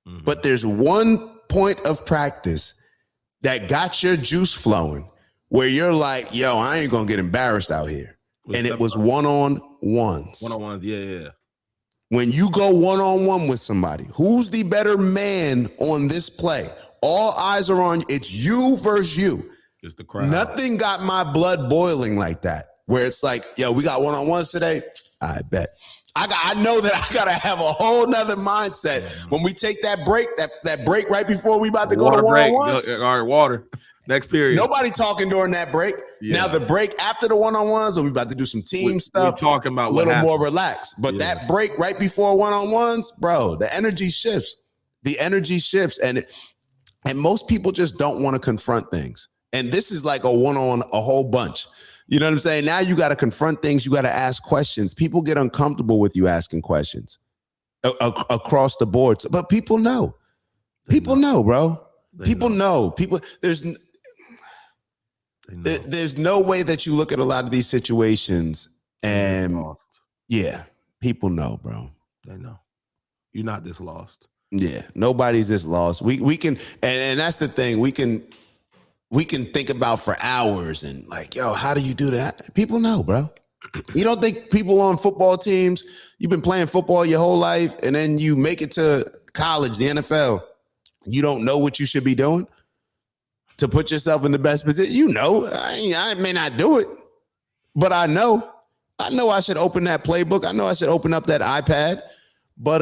but there's one point of practice that got your juice flowing where you're like, yo, I ain't gonna get embarrassed out here. And it was one-on-ones. One-on-ones, yeah. When you go one-on-one with somebody, who's the better man on this play? All eyes are on you. It's you versus you. It's the crowd. Nothing got my blood boiling like that, where it's like, yo, we got one-on-ones today. I bet. I know that I gotta have a whole nother mindset when we take that break, that break right before we about to go to one-on-ones. All right, water. Next period. Nobody talking during that break. Yeah. Now the break after the one-on-ones, when we about to do some team stuff, we're talking about a little more relaxed. But that break right before one-on-ones, bro, the energy shifts. The energy shifts, and most people just don't want to confront things. And this is like a one-on a whole bunch. You know what I'm saying? Now you got to confront things. You got to ask questions. People get uncomfortable with you asking questions across the board. But people know. People know, bro. People know. There's no way that you look at a lot of these situations and people know, bro. They know. You're not this lost. Yeah, nobody's this lost. We can, and that's the thing. We can think about for hours and like, yo, how do you do that? People know, bro. You don't think people on football teams, you've been playing football your whole life and then you make it to college, the NFL, you don't know what you should be doing to put yourself in the best position? You know, I may not do it, but I know I should open that playbook. I know I should open up that iPad, but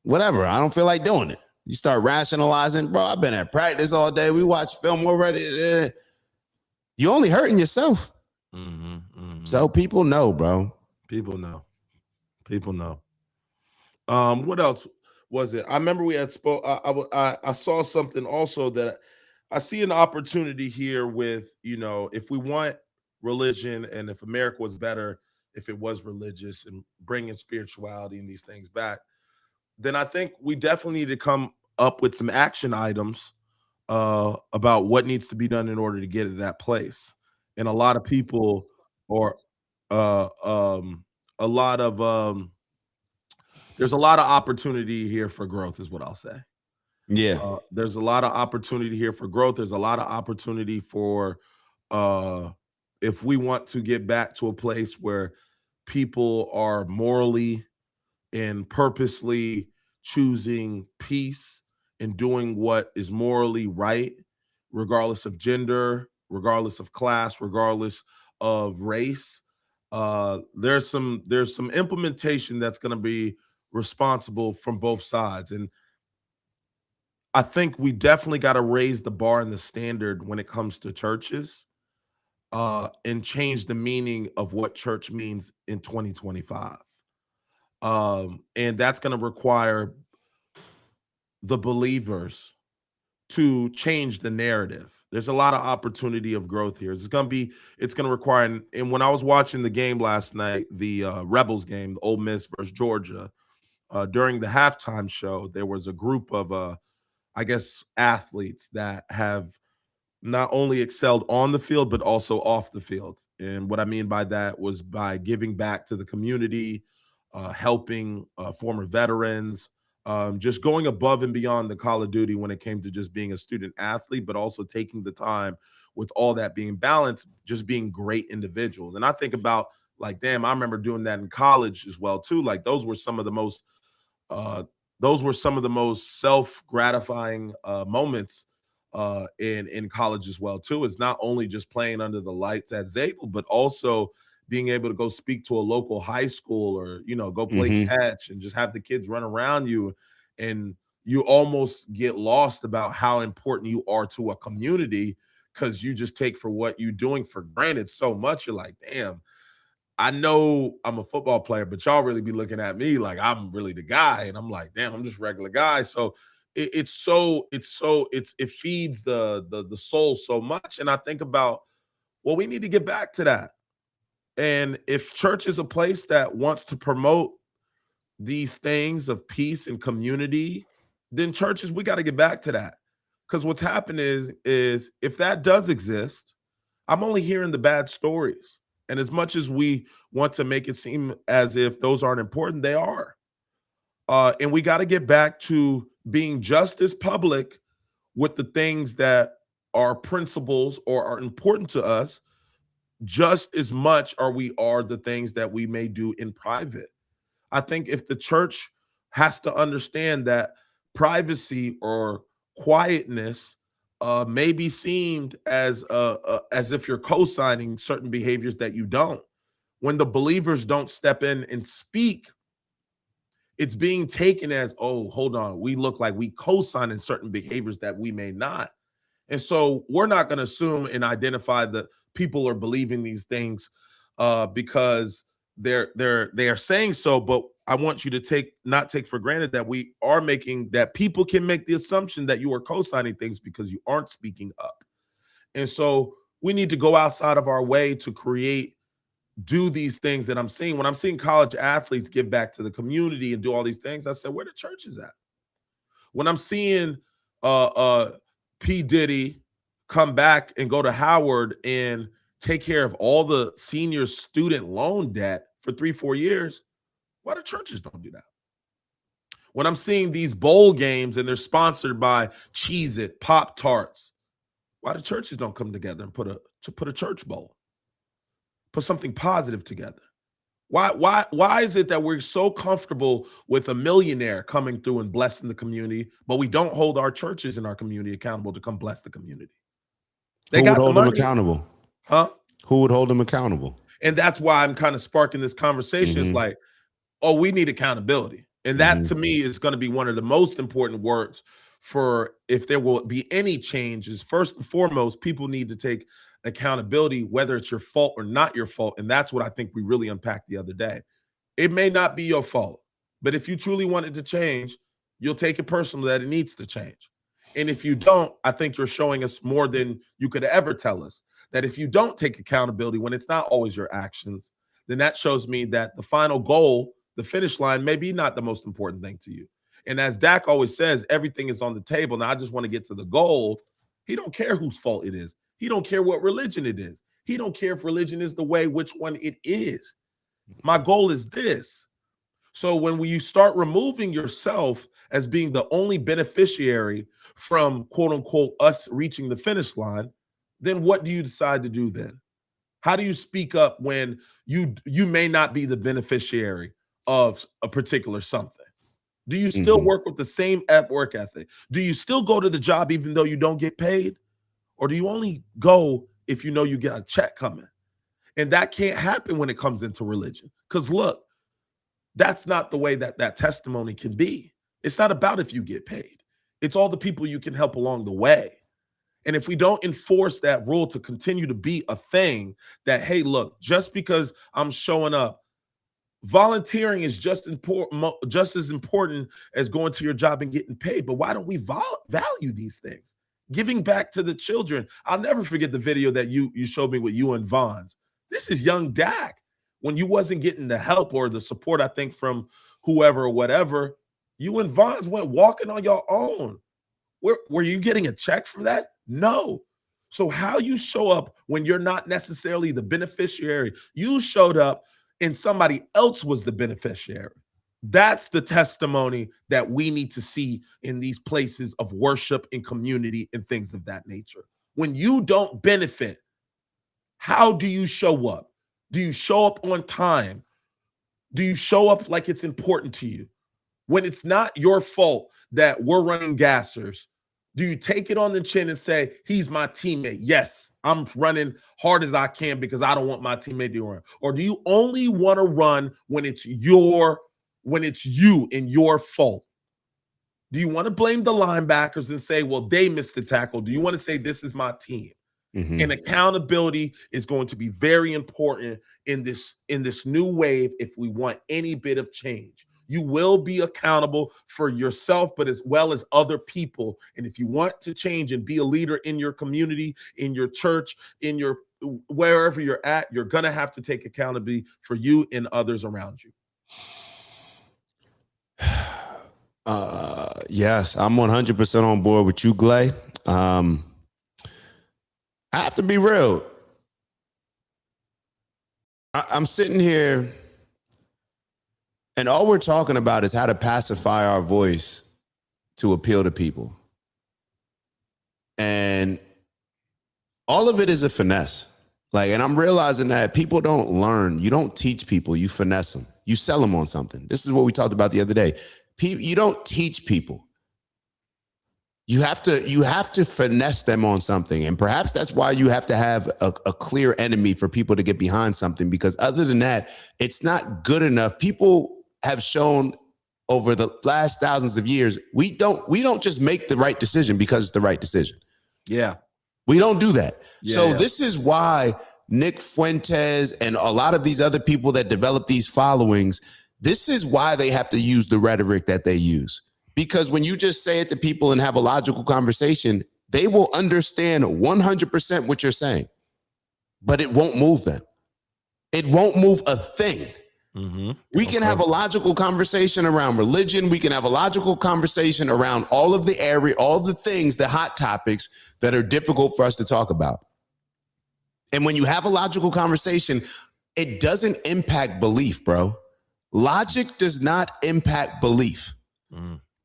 whatever. I don't feel like doing it. You start rationalizing, bro, I've been at practice all day. We watch film already. You're only hurting yourself. So people know, bro. People know. What else was it? I remember we had spoke. I saw something also that I see an opportunity here with, if we want religion and if America was better, if it was religious and bringing spirituality and these things back, then I think we definitely need to come up with some action items about what needs to be done in order to get to that place. And a lot of people, or there's a lot of opportunity here for growth, is what I'll say. Yeah. There's a lot of opportunity here for growth. There's a lot of opportunity for if we want to get back to a place where people are morally and purposely choosing peace and doing what is morally right, regardless of gender, regardless of class, regardless of race. There's some implementation that's going to be responsible from both sides. And I think we definitely got to raise the bar and the standard when it comes to churches and change the meaning of what church means in 2025. And that's going to require the believers to change the narrative. There's a lot of opportunity of growth here. It's going to require, and when I was watching the game last night, the Rebels game, the Ole Miss versus Georgia, during the halftime show, there was a group of, I guess, athletes that have not only excelled on the field, but also off the field. And what I mean by that was by giving back to the community, helping former veterans, just going above and beyond the call of duty when it came to just being a student athlete, but also taking the time with all that being balanced, just being great individuals. And I think about like, damn, I remember doing that in college as well too. Like uh, those were some of the most self-gratifying moments in college as well too. It's not only just playing under the lights at Zabel, but also being able to go speak to a local high school or go play Hmm. catch and just have the kids run around you, and you almost get lost about how important you are to a community because you just take for what you're doing for granted so much. You're like, damn, I know I'm a football player, but y'all really be looking at me like I'm really the guy. And I'm like, damn, I'm just a regular guy. So it feeds the soul so much. And I think about, well, we need to get back to that. And if church is a place that wants to promote these things of peace and community, then churches, we got to get back to that. Because what's happened is if that does exist, I'm only hearing the bad stories. And as much as we want to make it seem as if those aren't important, they are. And we got to get back to being just as public with the things that are principles or are important to us, just as much are the things that we may do in private. I think if the church has to understand that privacy or quietness may be seen as if you're co-signing certain behaviors that you don't. When the believers don't step in and speak, it's being taken as, oh, hold on, we look like we co-sign in certain behaviors that we may not. And so we're not going to assume and identify that people are believing these things because they are saying so. But I want you to not take for granted that we are making that people can make the assumption that you are co-signing things because you aren't speaking up. And so we need to go outside of our way to do these things that I'm seeing. When I'm seeing college athletes give back to the community and do all these things, I said, where the church is at? When I'm seeing P. Diddy come back and go to Howard and take care of all the senior student loan debt for 3-4 years, why the churches don't do that? When I'm seeing these bowl games and they're sponsored by Cheez-It, Pop-Tarts, why the churches don't come together and put a church bowl? Put something positive together. Why is it that we're so comfortable with a millionaire coming through and blessing the community, but we don't hold our churches in our community accountable to come bless the community? Who would hold them accountable? Huh? Who would hold them accountable? And that's why I'm kind of sparking this conversation. It's like, oh, we need accountability. And that to me is going to be one of the most important words for if there will be any changes. First and foremost, people need to take accountability, whether it's your fault or not your fault. And that's what I think we really unpacked the other day. It may not be your fault, but if you truly want it to change, you'll take it personally that it needs to change. And if you don't, I think you're showing us more than you could ever tell us. That if you don't take accountability when it's not always your actions, then that shows me that the final goal, the finish line, may be not the most important thing to you. And as Dak always says, everything is on the table. Now, I just want to get to the goal. He don't care whose fault it is. He don't care what religion it is. He don't care if religion is the way, which one it is. My goal is this. So when you start removing yourself as being the only beneficiary from, quote unquote, us reaching the finish line, then what do you decide to do then? How do you speak up when you may not be the beneficiary of a particular something? Do you still work with the same work ethic? Do you still go to the job even though you don't get paid? Or do you only go if you know you get a check coming? And that can't happen when it comes into religion. Because look, that's not the way that testimony can be. It's not about if you get paid. It's all the people you can help along the way. And if we don't enforce that rule to continue to be a thing that, hey, look, just because I'm showing up, volunteering is just as important as going to your job and getting paid. But why don't we value these things? Giving back to the children. I'll never forget the video that you showed me with you and Vons. This is young Dak. When you wasn't getting the help or the support, I think, from whoever or whatever, you and Vons went walking on your own. Were you getting a check for that? No. So how you show up when you're not necessarily the beneficiary, you showed up and somebody else was the beneficiary. That's the testimony that we need to see in these places of worship and community and things of that nature. When you don't benefit, how do you show up? Do you show up on time? Do you show up like it's important to you? When it's not your fault that we're running gassers, do you take it on the chin and say, he's my teammate? Yes, I'm running hard as I can because I don't want my teammate to run. Or do you only want to run when it's you and your fault? Do you want to blame the linebackers and say, well, they missed the tackle? Do you want to say, this is my team? Mm-hmm. And accountability is going to be very important in this new wave if we want any bit of change. You will be accountable for yourself, but as well as other people. And if you want to change and be a leader in your community, in your church, in your wherever you're at, you're going to have to take accountability for you and others around you. Yes, I'm 100% on board with you, Glay. I have to be real. I'm sitting here and all we're talking about is how to pacify our voice to appeal to people. And all of it is a finesse. And I'm realizing that people don't learn. You don't teach people, you finesse them. You sell them on something. This is what we talked about the other day. You don't teach people. You have to finesse them on something. And perhaps that's why you have to have a clear enemy for people to get behind something, because other than that, it's not good enough. People have shown over the last thousands of years, we don't just make the right decision because it's the right decision. Yeah. We don't do that. Yeah, so this is why Nick Fuentes and a lot of these other people that develop these followings, this is why they have to use the rhetoric that they use. Because when you just say it to people and have a logical conversation, they will understand 100% what you're saying, but it won't move them. It won't move a thing. Mm-hmm. We can have a logical conversation around religion. We can have a logical conversation around all of the area, all the things, the hot topics that are difficult for us to talk about. And when you have a logical conversation, it doesn't impact belief, bro. Logic does not impact belief.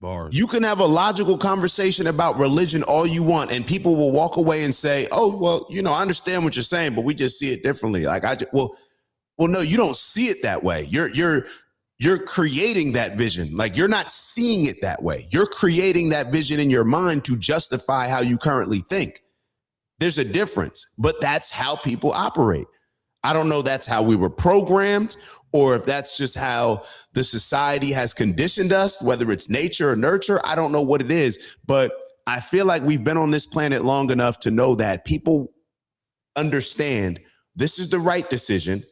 Bars. You can have a logical conversation about religion all you want, and people will walk away and say, oh, well, I understand what you're saying, but we just see it differently. Well, no, you don't see it that way. You're creating that vision. You're not seeing it that way. You're creating that vision in your mind to justify how you currently think. There's a difference, but that's how people operate. I don't know that's how we were programmed, or if that's just how the society has conditioned us, whether it's nature or nurture. I don't know what it is, but I feel like we've been on this planet long enough to know that people understand this is the right decision.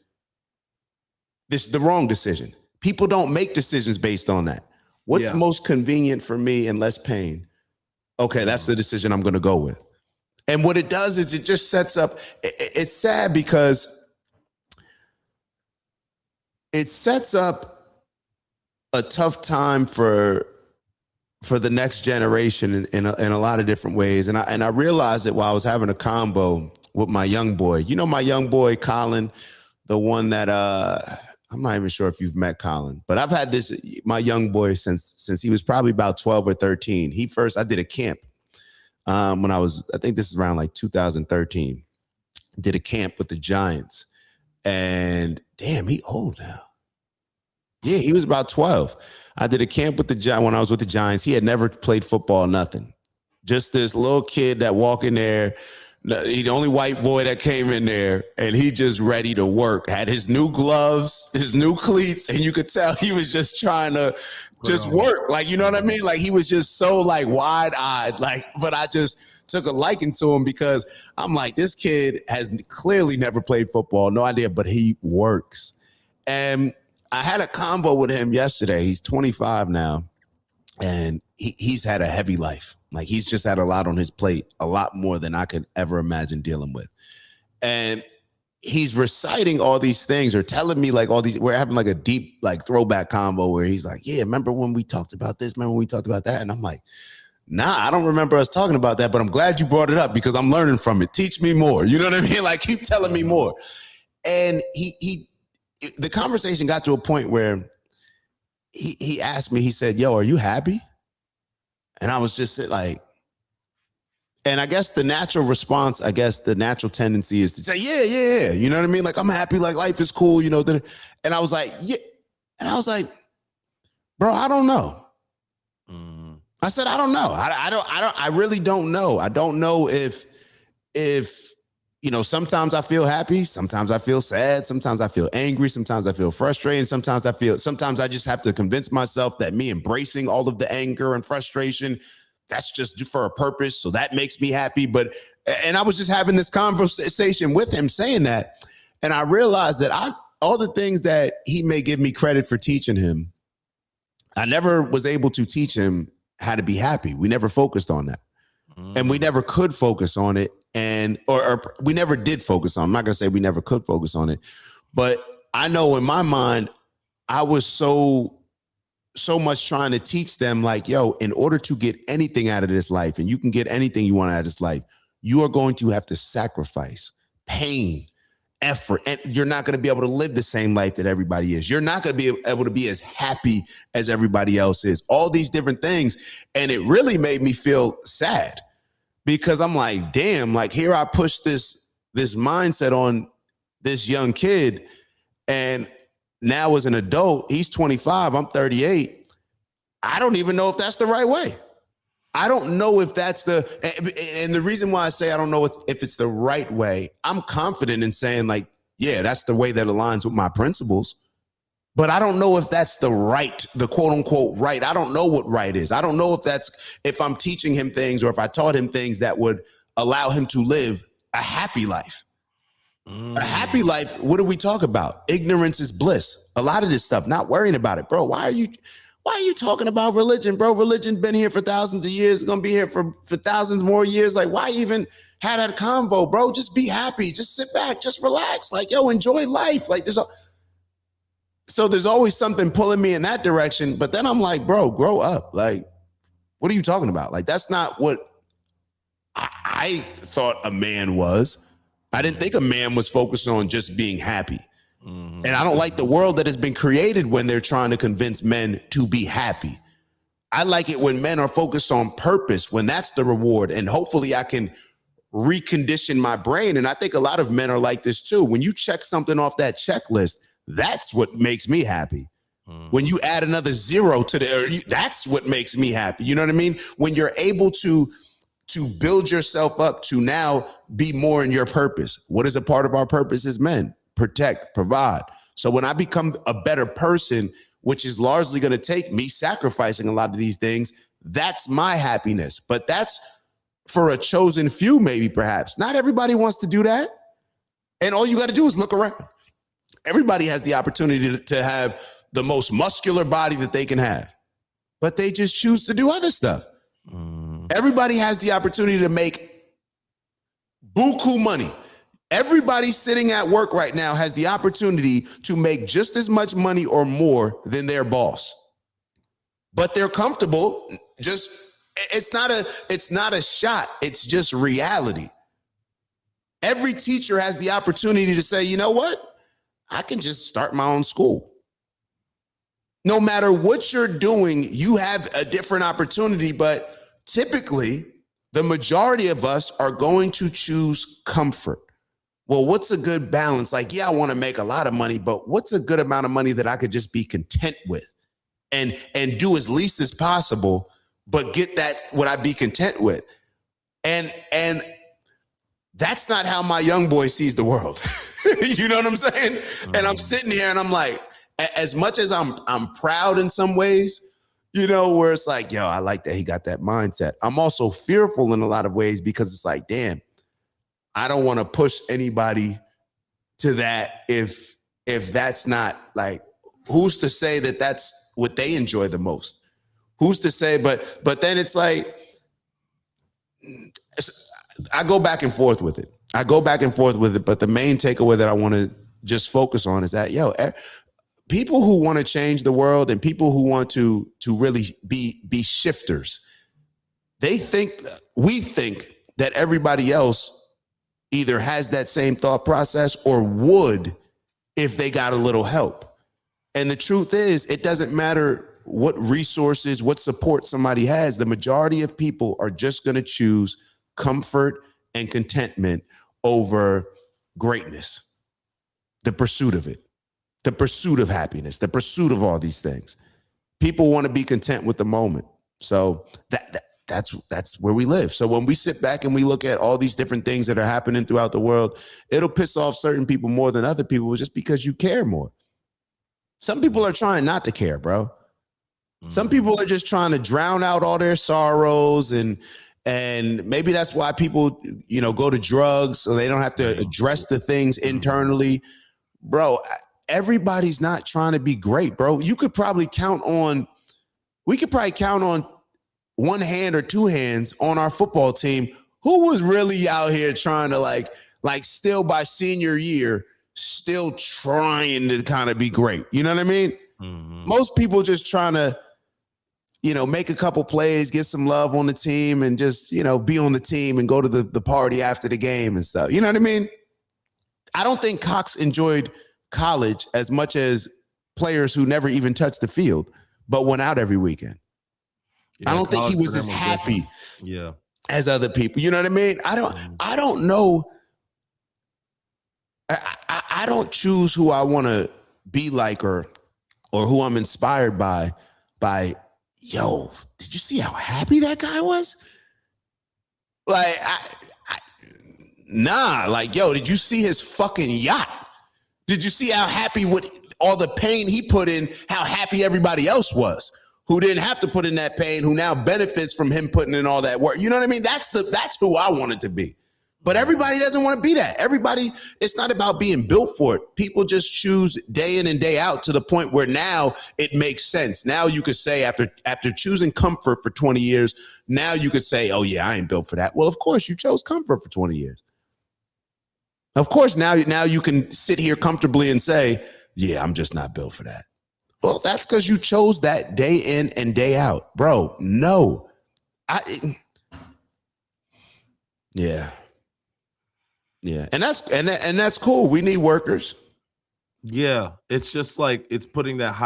This is the wrong decision. People don't make decisions based on that. What's most convenient for me and less pain? Okay, that's the decision I'm going to go with. And what it does is it just sets up, it's sad because it sets up a tough time for the next generation in a lot of different ways. And I realized it while I was having a combo with my young boy. My young boy, Colin, the one that, I'm not even sure if you've met Colin, but I've had my young boy since he was probably about 12 or 13. I did a camp when I think this is around 2013. Did a camp with the Giants, and damn, he old now. Yeah, he was about 12. I did a camp with the Giants when I was with the Giants. He had never played football, nothing. Just this little kid that walked in there. He the only white boy that came in there, and he just ready to work. Had his new gloves, his new cleats, and you could tell he was just trying to work. You know what I mean? He was just so wide-eyed. But I just took a liking to him because I'm this kid has clearly never played football, no idea, but he works. And I had a combo with him yesterday. He's 25 now, and he's had a heavy life. He's just had a lot on his plate, a lot more than I could ever imagine dealing with. And he's reciting all these things or telling me all these, we're having a deep throwback combo where he's yeah, remember when we talked about this? Remember when we talked about that? And I'm nah, I don't remember us talking about that, but I'm glad you brought it up because I'm learning from it. Teach me more. You know what I mean? Like, keep telling me more. And the conversation got to a point where he asked me, he said, yo, are you happy? And I was just like, and I guess the natural response, the natural tendency is to say, yeah. You know what I mean? Like, I'm happy, like life is cool, you know. And I was like, yeah. And I was like, bro, I don't know. I said, I don't know. I really don't know. I don't know if, you know, sometimes I feel happy. Sometimes I feel sad. Sometimes I feel angry. Sometimes I feel frustrated. Sometimes I just have to convince myself that me embracing all of the anger and frustration, that's just for a purpose. So that makes me happy. And I was just having this conversation with him saying that. And I realized that all the things that he may give me credit for teaching him, I never was able to teach him how to be happy. We never focused on that. And we never could focus on it. Or we never did focus on it. I'm not going to say we never could focus on it. But I know in my mind, I was so much trying to teach them like, yo, in order to get anything out of this life, and you can get anything you want out of this life, you are going to have to sacrifice pain, effort, and you're not going to be able to live the same life that everybody is. You're not going to be able to be as happy as everybody else is. All these different things. And it really made me feel sad because I'm like, damn, like here I pushed this mindset on this young kid, and now as an adult, he's 25, I'm 38. I don't even know if that's the right way. I don't know if that's and the reason why I say I don't know if it's the right way, I'm confident in saying like, yeah, that's the way that aligns with my principles. But I don't know if that's the quote unquote right. I don't know what right is. I don't know if I'm teaching him things or if I taught him things that would allow him to live a happy life. A happy life, what do we talk about? Ignorance is bliss. A lot of this stuff, not worrying about it. Bro, why are you talking about religion, bro? Religion been here for thousands of years. It's going to be here for thousands more years. Like, why even have that convo, bro? Just be happy. Just sit back. Just relax. Like, yo, enjoy life. Like, so there's always something pulling me in that direction. But then I'm like, bro, grow up. Like, what are you talking about? Like, that's not what I thought a man was. I didn't think a man was focused on just being happy. And I don't like the world that has been created when they're trying to convince men to be happy. I like it when men are focused on purpose, when that's the reward. And hopefully I can recondition my brain. And I think a lot of men are like this too. When you check something off that checklist, that's what makes me happy. When you add another zero to that's what makes me happy. You know what I mean? When you're able to build yourself up to now be more in your purpose. What is a part of our purpose as men? Protect, provide. So when I become a better person, which is largely going to take me sacrificing a lot of these things, that's my happiness. But that's for a chosen few, maybe, perhaps. Not everybody wants to do that. And all you got to do is look around. Everybody has the opportunity to have the most muscular body that they can have, but they just choose to do other stuff. Everybody has the opportunity to make buku money. Everybody sitting at work right now has the opportunity to make just as much money or more than their boss. But they're comfortable. It's not a shot. It's just reality. Every teacher has the opportunity to say, you know what? I can just start my own school. No matter what you're doing, you have a different opportunity, but typically the majority of us are going to choose comfort. Well, what's a good balance? Like, yeah, I want to make a lot of money, but what's a good amount of money that I could just be content with and do as least as possible, but get that what I'd be content with. And that's not how my young boy sees the world. You know what I'm saying? And I'm sitting here and I'm like, as much as I'm proud in some ways, you know, where it's like, yo, I like that he got that mindset. I'm also fearful in a lot of ways because it's like, damn, I don't want to push anybody to that if that's not like, who's to say that that's what they enjoy the most? Who's to say? But then it's like, I go back and forth with it. But the main takeaway that I want to just focus on is that, yo, people who want to change the world and people who want to really be shifters, we think that everybody else either has that same thought process or would if they got a little help. And the truth is, it doesn't matter what resources, what support somebody has. The majority of people are just going to choose comfort and contentment over greatness, the pursuit of it, the pursuit of happiness, the pursuit of all these things. People want to be content with the moment. So that's where we live. So when we sit back and we look at all these different things that are happening throughout the world, it'll piss off certain people more than other people just because you care more. Some people are trying not to care, bro. Some people are just trying to drown out all their sorrows, and maybe that's why people, go to drugs so they don't have to address the things internally. Bro, everybody's not trying to be great, bro. We could probably count on one hand or two hands on our football team who was really out here trying to like still by senior year, still trying to kind of be great. You know what I mean? Mm-hmm. Most people just trying to, make a couple plays, get some love on the team, and just, be on the team and go to the party after the game and stuff. You know what I mean? I don't think Cox enjoyed college as much as players who never even touched the field, but went out every weekend. Yeah, I don't think he was as happy as other people. You know what I mean? I don't know. I don't choose who I want to be like or who I'm inspired by, yo, did you see how happy that guy was? Like, yo, did you see his fucking yacht? Did you see how happy with all the pain he put in, how happy everybody else was who didn't have to put in that pain, who now benefits from him putting in all that work? You know what I mean? That's who I wanted to be. But everybody doesn't want to be that. Everybody, it's not about being built for it. People just choose day in and day out to the point where now it makes sense. Now you could say after choosing comfort for 20 years, now you could say, oh yeah, I ain't built for that. Well, of course you chose comfort for 20 years. Of course, now you can sit here comfortably and say, yeah, I'm just not built for that. Well, that's because you chose that day in and day out. Bro, no. Yeah. Yeah, and that's cool. We need workers. Yeah, it's just like it's putting that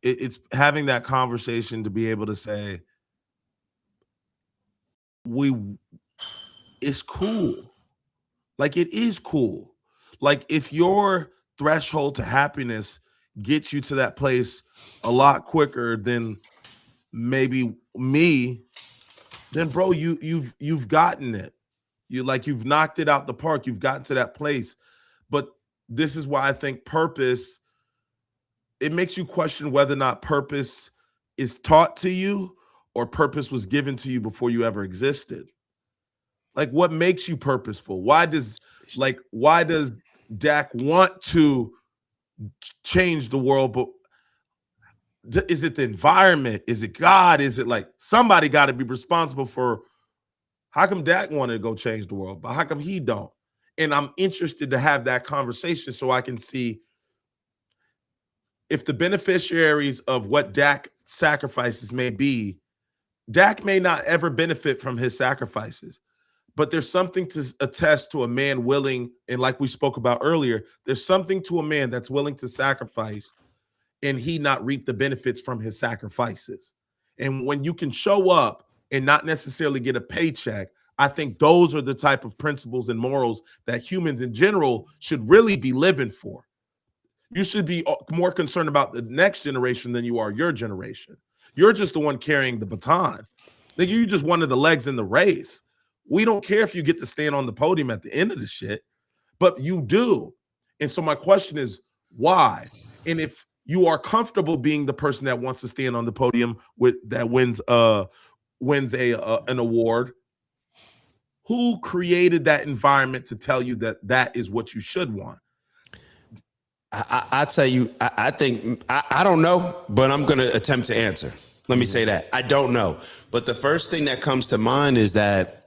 it's having that conversation to be able to say it's cool. Like, it is cool. Like, if your threshold to happiness gets you to that place a lot quicker than maybe me, then bro, you've gotten it. You've knocked it out the park. You've gotten to that place. But this is why I think purpose, it makes you question whether or not purpose is taught to you or purpose was given to you before you ever existed. Like, what makes you purposeful? Why does Dak want to change the world? But is it the environment? Is it God? Is it like somebody got to be responsible for? How come Dak wanted to go change the world, but how come he don't? And I'm interested to have that conversation so I can see if the beneficiaries of what Dak sacrifices may be, Dak may not ever benefit from his sacrifices, but there's something to attest to a man willing, and like we spoke about earlier, there's something to a man that's willing to sacrifice and he not reap the benefits from his sacrifices. And when you can show up and not necessarily get a paycheck, I think those are the type of principles and morals that humans in general should really be living for. You should be more concerned about the next generation than you are your generation. You're just the one carrying the baton. Like, you just one of the legs in the race. We don't care if you get to stand on the podium at the end of the shit, but you do. And so my question is, why? And if you are comfortable being the person that wants to stand on the podium that wins an award, who created that environment to tell you that is what you should want? I tell you, I think I don't know, but I'm going to attempt to answer. Let me say that. I don't know. But the first thing that comes to mind is that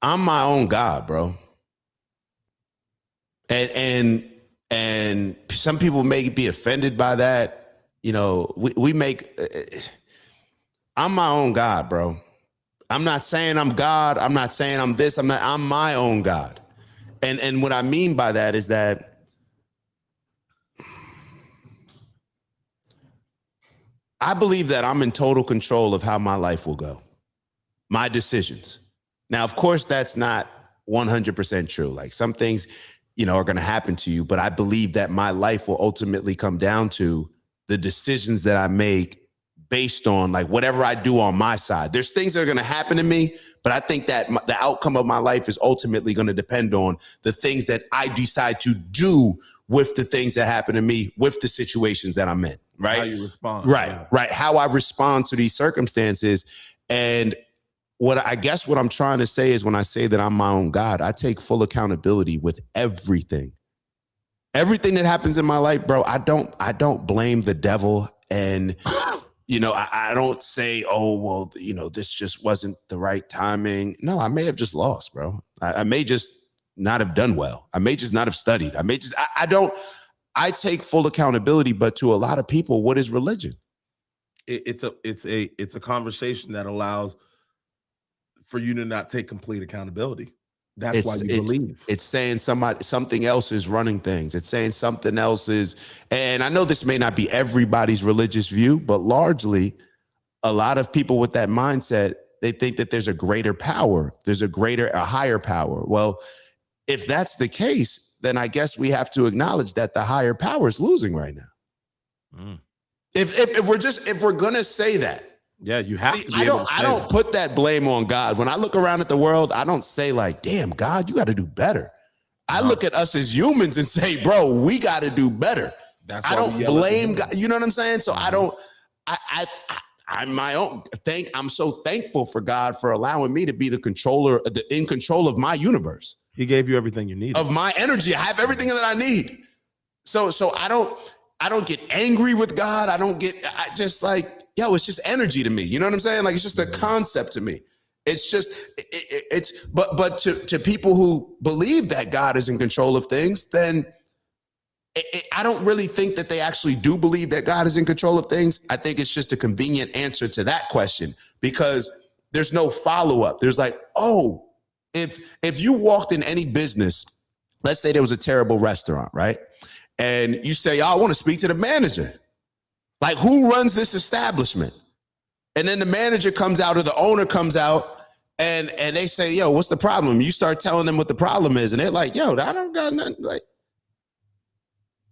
I'm my own God, bro. And some people may be offended by that. You know, we make, I'm my own God, bro. I'm not saying I'm God. I'm not saying I'm this. I'm my own God. And what I mean by that is that I believe that I'm in total control of how my life will go, my decisions. Now, of course, that's not 100% true. Like some things, are going to happen to you, but I believe that my life will ultimately come down to the decisions that I make based on like whatever I do on my side. There's things that are going to happen to me, but I think that the outcome of my life is ultimately going to depend on the things that I decide to do with the things that happen to me, with the situations that I'm in, right? How you respond. Right, Yeah. right. How I respond to these circumstances. And what I'm trying to say is when I say that I'm my own God, I take full accountability with everything. Everything that happens in my life, bro, I don't blame the devil. And I don't say, oh, well, this just wasn't the right timing. No, I may have just lost, bro. I may just not have done well. I may just not have studied. I take full accountability, but to a lot of people, what is religion? It's a conversation that allows for you to not take complete accountability. That's why you believe. It's saying something else is running things. It's saying something else is, and I know this may not be everybody's religious view, but largely a lot of people with that mindset, they think that there's a greater power. There's a higher power. Well, if that's the case, then I guess we have to acknowledge that the higher power is losing right now. Mm. If we're going to say that, yeah, you have to. I don't put that blame on God. When I look around at the world, I don't say like, damn, God, you got to do better. I look at us as humans and say, bro, we got to do better. I don't blame God. You know what I'm saying? So I'm my own. I'm so thankful for God for allowing me to be in control of my universe. He gave you everything you need. Of my energy. I have everything that I need. So I don't get angry with God. I just like, yo, it's just energy to me. You know what I'm saying? Like, it's just a concept to me. It's just, but to people who believe that God is in control of things, then I don't really think that they actually do believe that God is in control of things. I think it's just a convenient answer to that question because there's no follow-up. There's like, oh, if you walked in any business, let's say there was a terrible restaurant, right? And you say, oh, I want to speak to the manager. Like, who runs this establishment? And then the manager comes out or the owner comes out and they say, yo, what's the problem? You start telling them what the problem is. And they're like, yo, I don't got nothing. Like,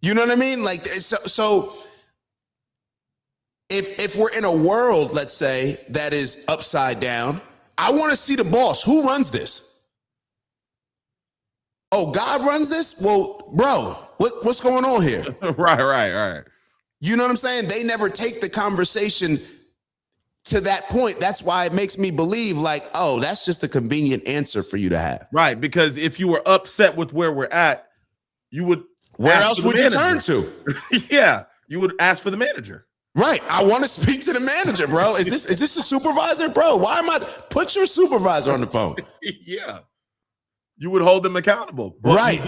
you know what I mean? Like, so if we're in a world, let's say, that is upside down, I want to see the boss. Who runs this? Oh, God runs this? Well, bro, what's going on here? Right. You know what I'm saying? They never take the conversation to that point. That's why it makes me believe like, oh, that's just a convenient answer for you to have. Right. Because if you were upset with where we're at, you would. Where else would you turn to? Yeah. You would ask for the manager. Right. I want to speak to the manager, bro. Is this a supervisor? Bro, why am I? Put your supervisor on the phone. Yeah. You would hold them accountable. Right.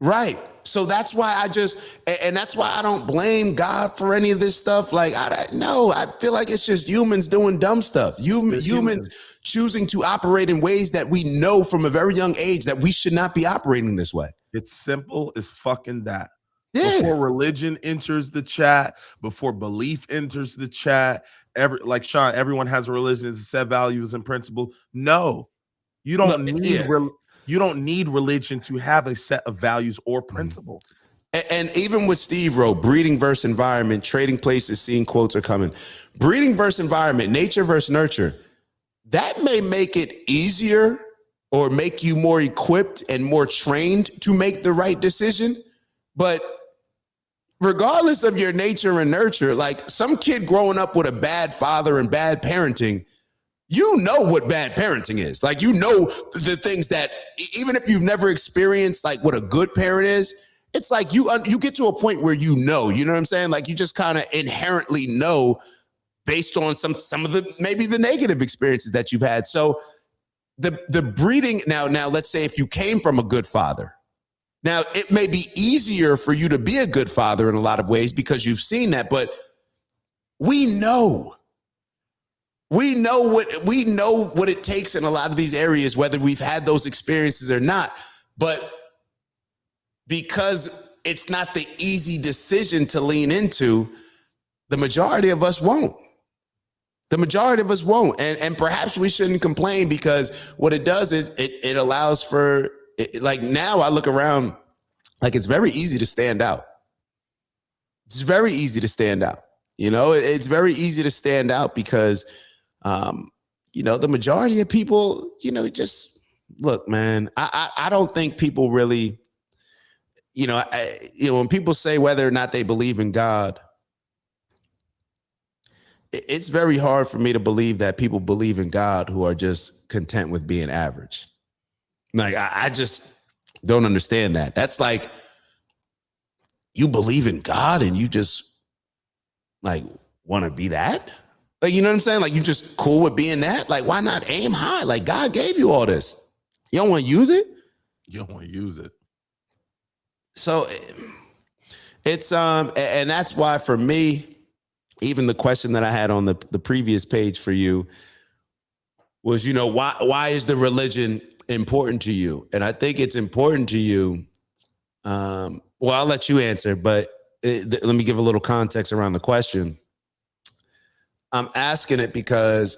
Right. So that's why that's why I don't blame God for any of this stuff. Like, I feel like it's just humans doing dumb stuff. Humans choosing to operate in ways that we know from a very young age that we should not be operating this way. It's simple as fucking that. Yeah. Before religion enters the chat, before belief enters the chat, like Sean, everyone has a religion, it's a set values and principles. No, you don't need you don't need religion to have a set of values or principles. And even with Steve wrote, breeding versus environment, trading places, seeing quotes are coming. Breeding versus environment, nature versus nurture. That may make it easier or make you more equipped and more trained to make the right decision. But regardless of your nature and nurture, like some kid growing up with a bad father and bad parenting, you know what bad parenting is. Like, you know the things that, even if you've never experienced like what a good parent is, it's like you get to a point where you know what I'm saying? Like, you just kind of inherently know based on some of the, maybe the negative experiences that you've had. So the breeding, now let's say if you came from a good father, now it may be easier for you to be a good father in a lot of ways because you've seen that, but we know we know what it takes in a lot of these areas, whether we've had those experiences or not. But because it's not the easy decision to lean into, the majority of us won't. The majority of us won't. And perhaps we shouldn't complain, because what it does is it allows for, like, now I look around, like, it's very easy to stand out. It's very easy to stand out. It's very easy to stand out because, the majority of people, just look, man, I don't think people really, when people say whether or not they believe in God, it's very hard for me to believe that people believe in God who are just content with being average. Like, I just don't understand that. That's like, you believe in God and you just like want to be that? Like, you know what I'm saying? Like, you just cool with being that? Like, why not aim high? Like, God gave you all this. You don't want to use it? You don't want to use it. So it's and that's why, for me, even the question that I had on the previous page for you was, why is the religion important to you? And I think it's important to you. Well, I'll let you answer, but let me give a little context around the question. I'm asking it because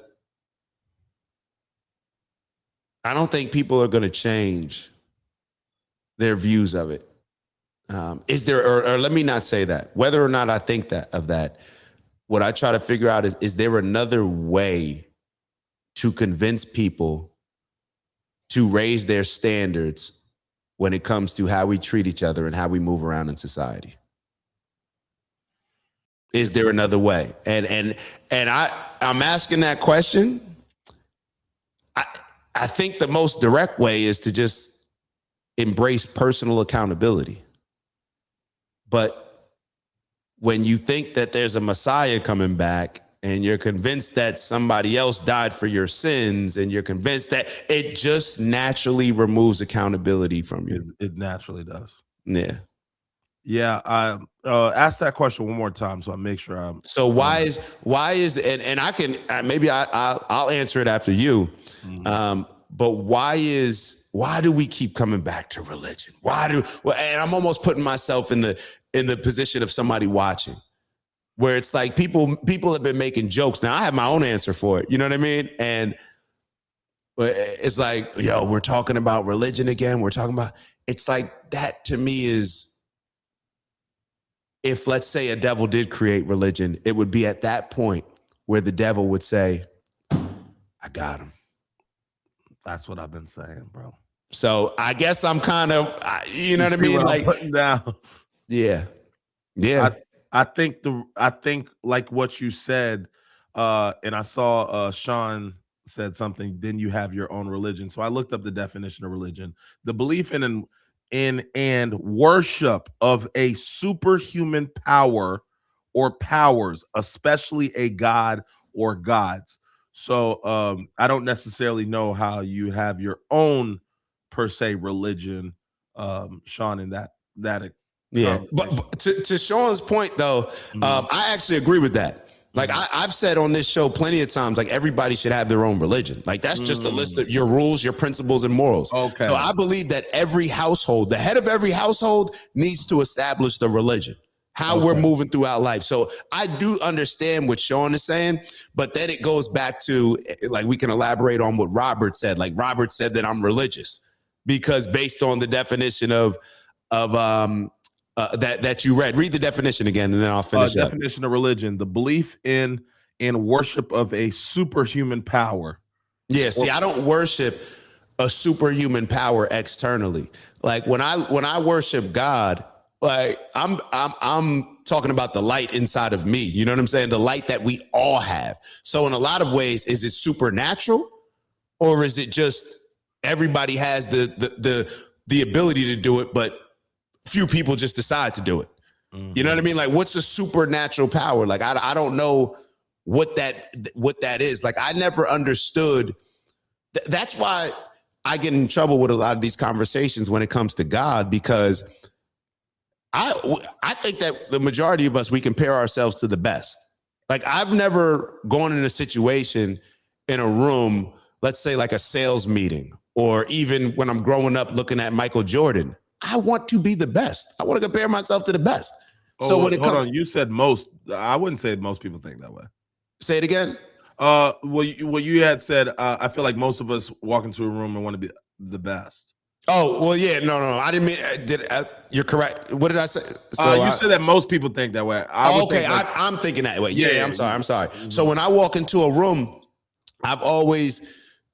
I don't think people are going to change their views of it. Is there, or let me not say that, whether or not I think that, what I try to figure out is there another way to convince people to raise their standards when it comes to how we treat each other and how we move around in society? Is there another way? And I'm asking that question. I think the most direct way is to just embrace personal accountability. But when you think that there's a Messiah coming back and you're convinced that somebody else died for your sins and you're convinced that, it just naturally removes accountability from you. It naturally does. Yeah. Yeah. I ask that question one more time so I make sure I'm. So why is and I can maybe I'll answer it after you. Mm-hmm. But why do we keep coming back to religion? And I'm almost putting myself in the position of somebody watching, where it's like people have been making jokes. Now I have my own answer for it. You know what I mean? And it's like, yo, we're talking about religion again. It's like, that to me is, if, let's say, a devil did create religion, it would be at that point where the devil would say, I got him. That's what I've been saying, bro. So I guess I'm kind of, you know what I mean? Like, putting down. Yeah. I think like what you said, and I saw Sean said something, then you have your own religion. So I looked up the definition of religion: the belief in and worship of a superhuman power or powers, especially a god or gods. So I don't necessarily know how you have your own per se religion, Sean, in that. Yeah, but to Sean's point, though, I actually agree with that. Like, I've said on this show plenty of times, like, everybody should have their own religion. Like, that's just a list of your rules, your principles, and morals. Okay. So I believe that every household, the head of every household, needs to establish the religion, how we're moving throughout life. So I do understand what Sean is saying, but then it goes back to, like, we can elaborate on what Robert said. Like, Robert said that I'm religious because, based on the definition of that you read the definition again, and then I'll finish up. Definition of religion: the belief in and worship of a superhuman power. Yeah, see, I don't worship a superhuman power externally. Like, when I worship God, like, I'm talking about the light inside of me. You know what I'm saying? The light that we all have. So in a lot of ways, is it supernatural, or is it just everybody has the ability to do it, but few people just decide to do it? You know what I mean? Like, what's a supernatural power? Like, I don't know what that is. Like, I never understood. That's why I get in trouble with a lot of these conversations when it comes to God, because I think that the majority of us, we compare ourselves to the best. Like I've never gone in a situation in a room, let's say like a sales meeting, or even when I'm growing up looking at Michael Jordan. I want to be the best. I want to compare myself to the best. Oh, So when it hold comes, on, you said most. I wouldn't say most people think that way. say it again. Well, you had said I feel like most of us walk into a room and want to be the best. Oh, well, yeah, no, I didn't mean. You're correct. What did I say? So you said that most people think that way. Okay, I'm thinking that way. Yeah, I'm sorry. Mm-hmm. So when I walk into a room, I've always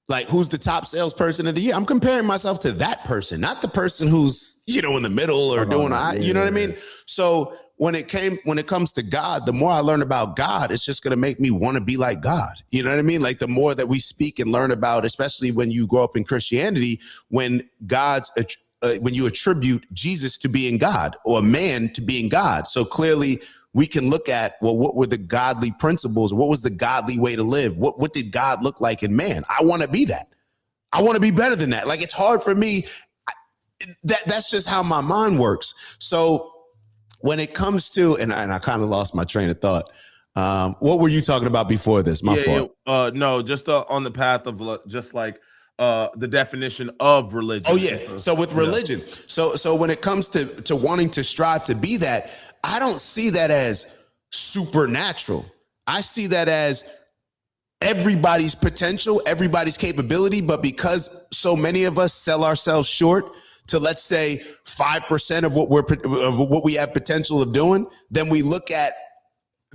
like, who's the top salesperson of the year? I'm comparing myself to that person, not the person who's, in the middle or doing, you know what I mean? So when it comes to God, the more I learn about God, it's just going to make me want to be like God. You know what I mean? Like the more that we speak and learn about, especially when you grow up in Christianity, when you attribute Jesus to being God or a man to being God. So clearly we can look at, well, what were the godly principles? What was the godly way to live? What did God look like in man? I want to be that. I want to be better than that. Like it's hard for me. That's just how my mind works. So when it comes to, and I kind of lost my train of thought. What were you talking about before this? My fault. No, just on the path of just like the definition of religion. Oh yeah. So with religion, so when it comes to wanting to strive to be that, I don't see that as supernatural. I see that as everybody's potential, everybody's capability, but because so many of us sell ourselves short to, let's say, 5% of what we have potential of doing, then we look at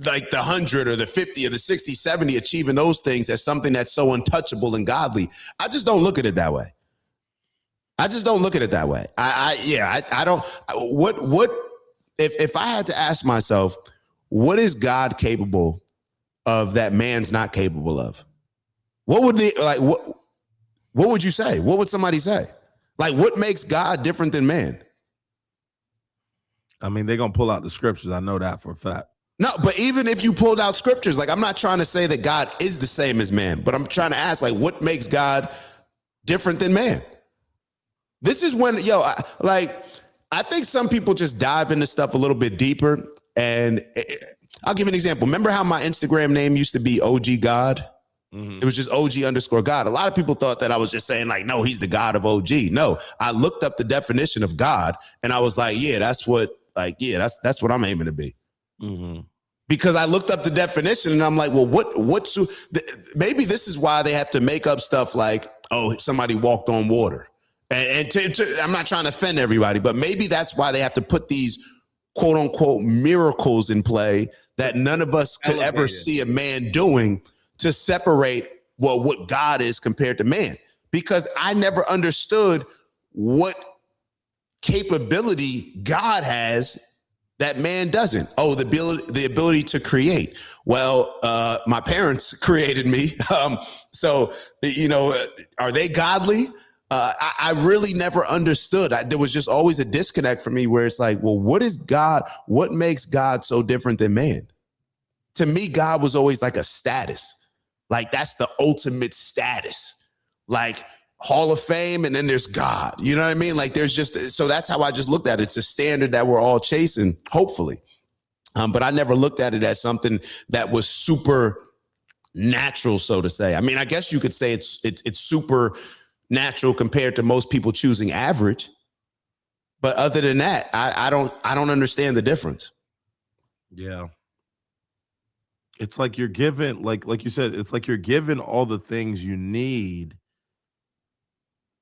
like the 100 or the 50 or the 60, 70 achieving those things as something that's so untouchable and godly. I just don't look at it that way. I don't. What if I had to ask myself, what is God capable of that man's not capable of? What would what would you say? What would somebody say? Like, what makes God different than man? I mean, they're going to pull out the scriptures. I know that for a fact. No, but even if you pulled out scriptures, like I'm not trying to say that God is the same as man, but I'm trying to ask, like, what makes God different than man? This is when, I think some people just dive into stuff a little bit deeper. And I'll give you an example. Remember how my Instagram name used to be OG God? Mm-hmm. It was just OG_God. A lot of people thought that I was just saying like, no, he's the God of OG. No, I looked up the definition of God and I was like, that's what I'm aiming to be. Mm-hmm. Because I looked up the definition and I'm like, well, maybe this is why they have to make up stuff like, oh, somebody walked on water. And I'm not trying to offend everybody, but maybe that's why they have to put these quote unquote miracles in play that none of us could ever see a man doing to separate what God is compared to man. Because I never understood what capability God has that man doesn't. Oh, the ability to create. Well, my parents created me. So, are they godly? I really never understood. There was just always a disconnect for me where it's like, well, what is God? What makes God so different than man? To me, God was always like a status. Like that's the ultimate status. Like Hall of Fame, and then there's God. You know what I mean? Like there's so that's how I just looked at it. It's a standard that we're all chasing, hopefully. But I never looked at it as something that was super natural, so to say. I mean, I guess you could say it's super natural compared to most people choosing average. But other than that, I don't understand the difference. Yeah. It's like you're given, like you said, it's like you're given all the things you need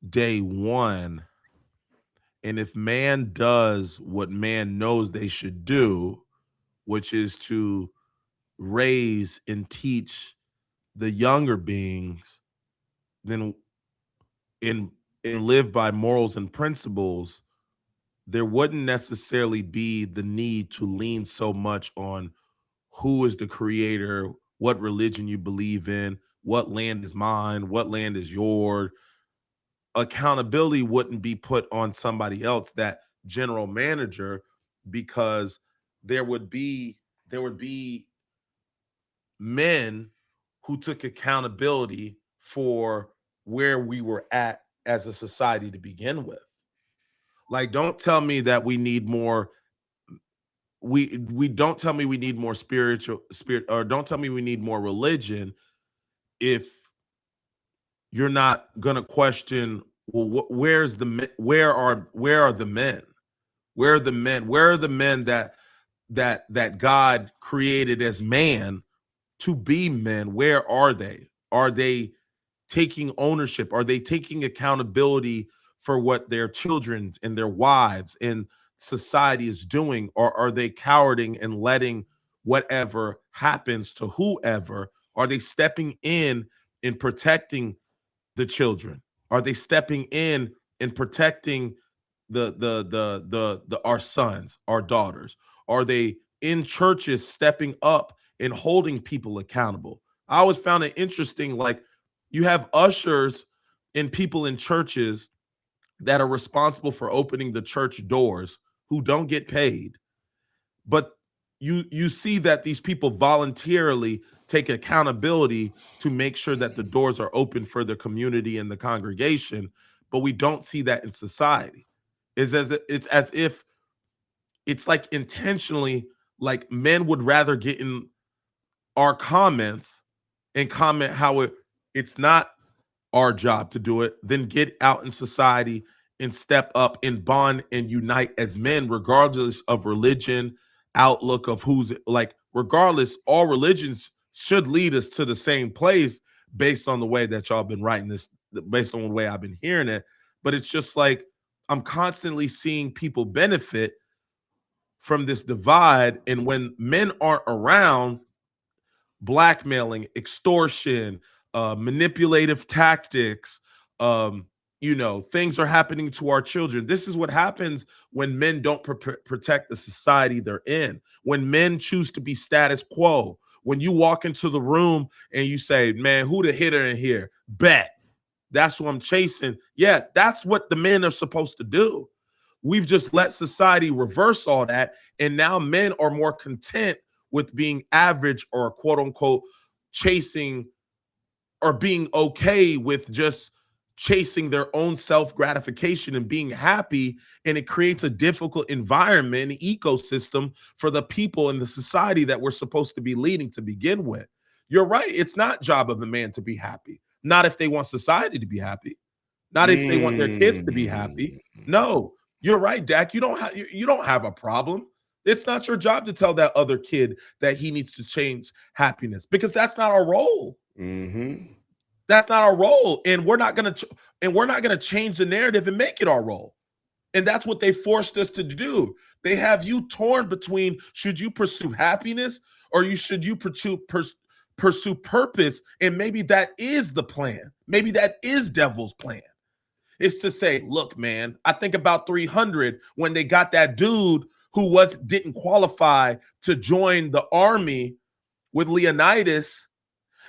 day one. And if man does what man knows they should do, which is to raise and teach the younger beings, then and live by morals and principles, there wouldn't necessarily be the need to lean so much on who is the creator, what religion you believe in, what land is mine, what land is yours. Accountability wouldn't be put on somebody else, that general manager, because there would be men who took accountability for where we were at as a society to begin with. Like, don't tell me that we need more we don't tell me we need more spirit, or don't tell me we need more religion if you're not going to question, well, where are the men? Where are the men? Where are the men that God created as man to be men? Where are they? Are they taking ownership? Are they taking accountability for what their children and their wives and society is doing? Or are they cowarding and letting whatever happens to whoever? Are they stepping in and protecting the children? Are they stepping in and protecting the our sons, our daughters? Are they in churches stepping up and holding people accountable? I always found it interesting, like you have ushers and people in churches that are responsible for opening the church doors who don't get paid, but you see that these people voluntarily take accountability to make sure that the doors are open for the community and the congregation, but we don't see that in society. It's as if it's like intentionally, like men would rather get in our comments and comment how it's not our job to do it than get out in society and step up and bond and unite as men, regardless of religion, outlook of who's like, regardless, all religions should lead us to the same place based on the way that y'all been writing this, based on the way I've been hearing it. But it's just like I'm constantly seeing people benefit from this divide. And when men aren't around, blackmailing, extortion, manipulative tactics, things are happening to our children. This is what happens when men don't protect the society they're in. When men choose to be status quo. When you walk into the room and you say, man, who the hitter in here? Bet. That's what I'm chasing. Yeah, that's what the men are supposed to do. We've just let society reverse all that. And now men are more content with being average or quote unquote chasing or being okay with just chasing their own self-gratification and being happy. And it creates a difficult environment, an ecosystem for the people in the society that we're supposed to be leading to begin with. You're right. It's not job of a man to be happy. Not if they want society to be happy. Not if they want their kids to be happy. No, you're right, Dak. You don't have a problem. It's not your job to tell that other kid that he needs to change happiness, because that's not our role. Mm-hmm. That's not our role, and we're not gonna change the narrative and make it our role. And that's what they forced us to do. They have you torn between, should you pursue happiness or should you pursue purpose? And maybe that is the plan. Maybe that is devil's plan. It's to say, look, man, I think about 300 when they got that dude who didn't qualify to join the army with Leonidas.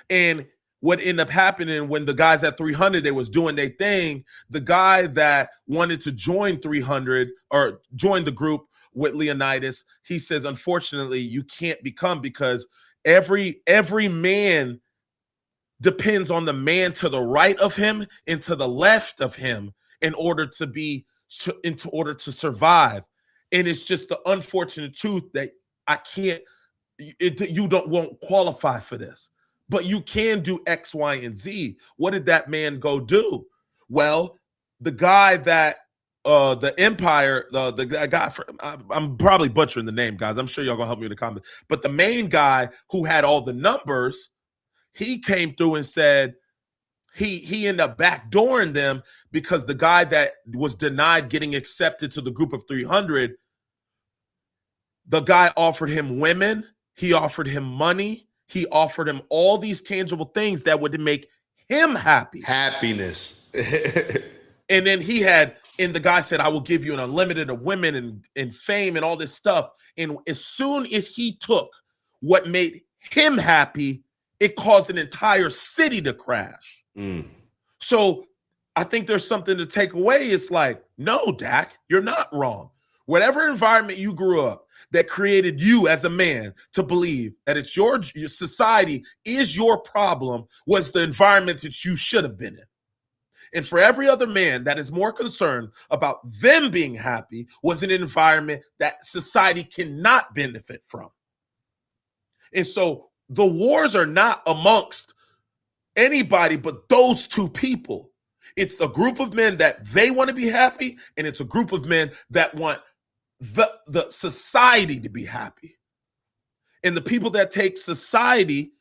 And what ended up happening when the guys at 300, they was doing their thing, the guy that wanted to join 300 or join the group with Leonidas, he says, unfortunately, you can't become, because every man depends on the man to the right of him and to the left of him in order to survive. And it's just the unfortunate truth that you won't qualify for this, but you can do X, Y, and Z. What did that man go do? Well, the guy that the Empire, the guy, I'm probably butchering the name, guys. I'm sure y'all gonna help me in the comments. But the main guy who had all the numbers, he came through and said he ended up backdooring them, because the guy that was denied getting accepted to the group of 300, the guy offered him women, he offered him money, he offered him all these tangible things that would make him happy. Happiness. And then the guy said, I will give you an unlimited of women and fame and all this stuff. And as soon as he took what made him happy, it caused an entire city to crash. So I think there's something to take away. It's like, no, Dak, you're not wrong. Whatever environment you grew up that created you as a man to believe that it's your society is your problem was the environment that you should have been in. And for every other man that is more concerned about them being happy was an environment that society cannot benefit from. And so the wars are not amongst anybody but those two people. It's a group of men that they want to be happy, and it's a group of men that want the society to be happy. And the people that take society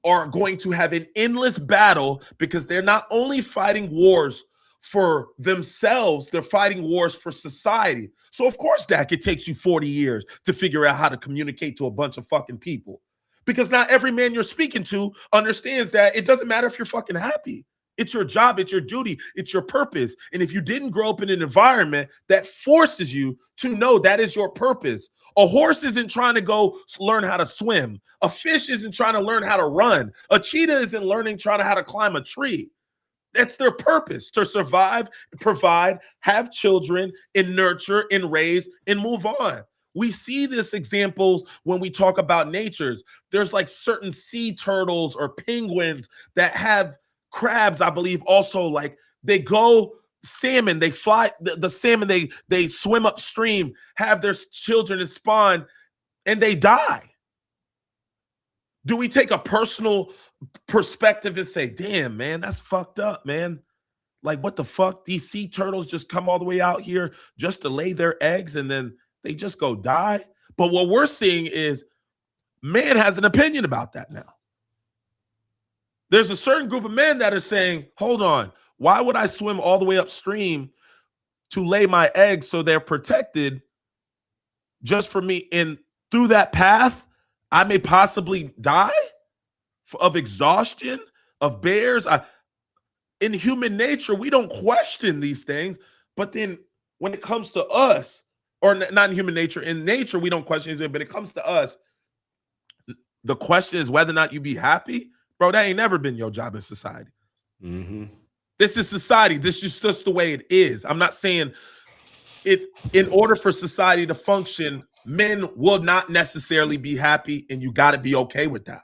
are going to have an endless battle because they're not only fighting wars for themselves, they're fighting wars for society. So of course, Dak, it takes you 40 years to figure out how to communicate to a bunch of fucking people. Because not every man you're speaking to understands that it doesn't matter if you're fucking happy. It's your job, it's your duty, it's your purpose. And if you didn't grow up in an environment that forces you to know that is your purpose, a horse isn't trying to go learn how to swim. A fish isn't trying to learn how to run. A cheetah isn't learning trying to how to climb a tree. That's their purpose, to survive, provide, have children, and nurture, and raise, and move on. We see this examples when we talk about natures. There's like certain sea turtles or penguins that have crabs, I believe, also like they go salmon, they fly the salmon, they swim upstream, have their children and spawn, and they die. Do we take a personal perspective and say, damn, man, that's fucked up, man? Like, what the fuck? These sea turtles just come all the way out here just to lay their eggs and then they just go die? But what we're seeing is man has an opinion about that now. There's a certain group of men that are saying, hold on, why would I swim all the way upstream to lay my eggs so they're protected just for me? And through that path, I may possibly die of exhaustion, of bears. In human nature, we don't question these things. But then when it comes to us, or not in human nature, in nature, we don't question these, but it comes to us, the question is whether or not you be happy. Bro, that ain't never been your job in society. Mm-hmm. This is society. This is just the way it is. I'm not saying it. In order for society to function, men will not necessarily be happy, and you got to be okay with that.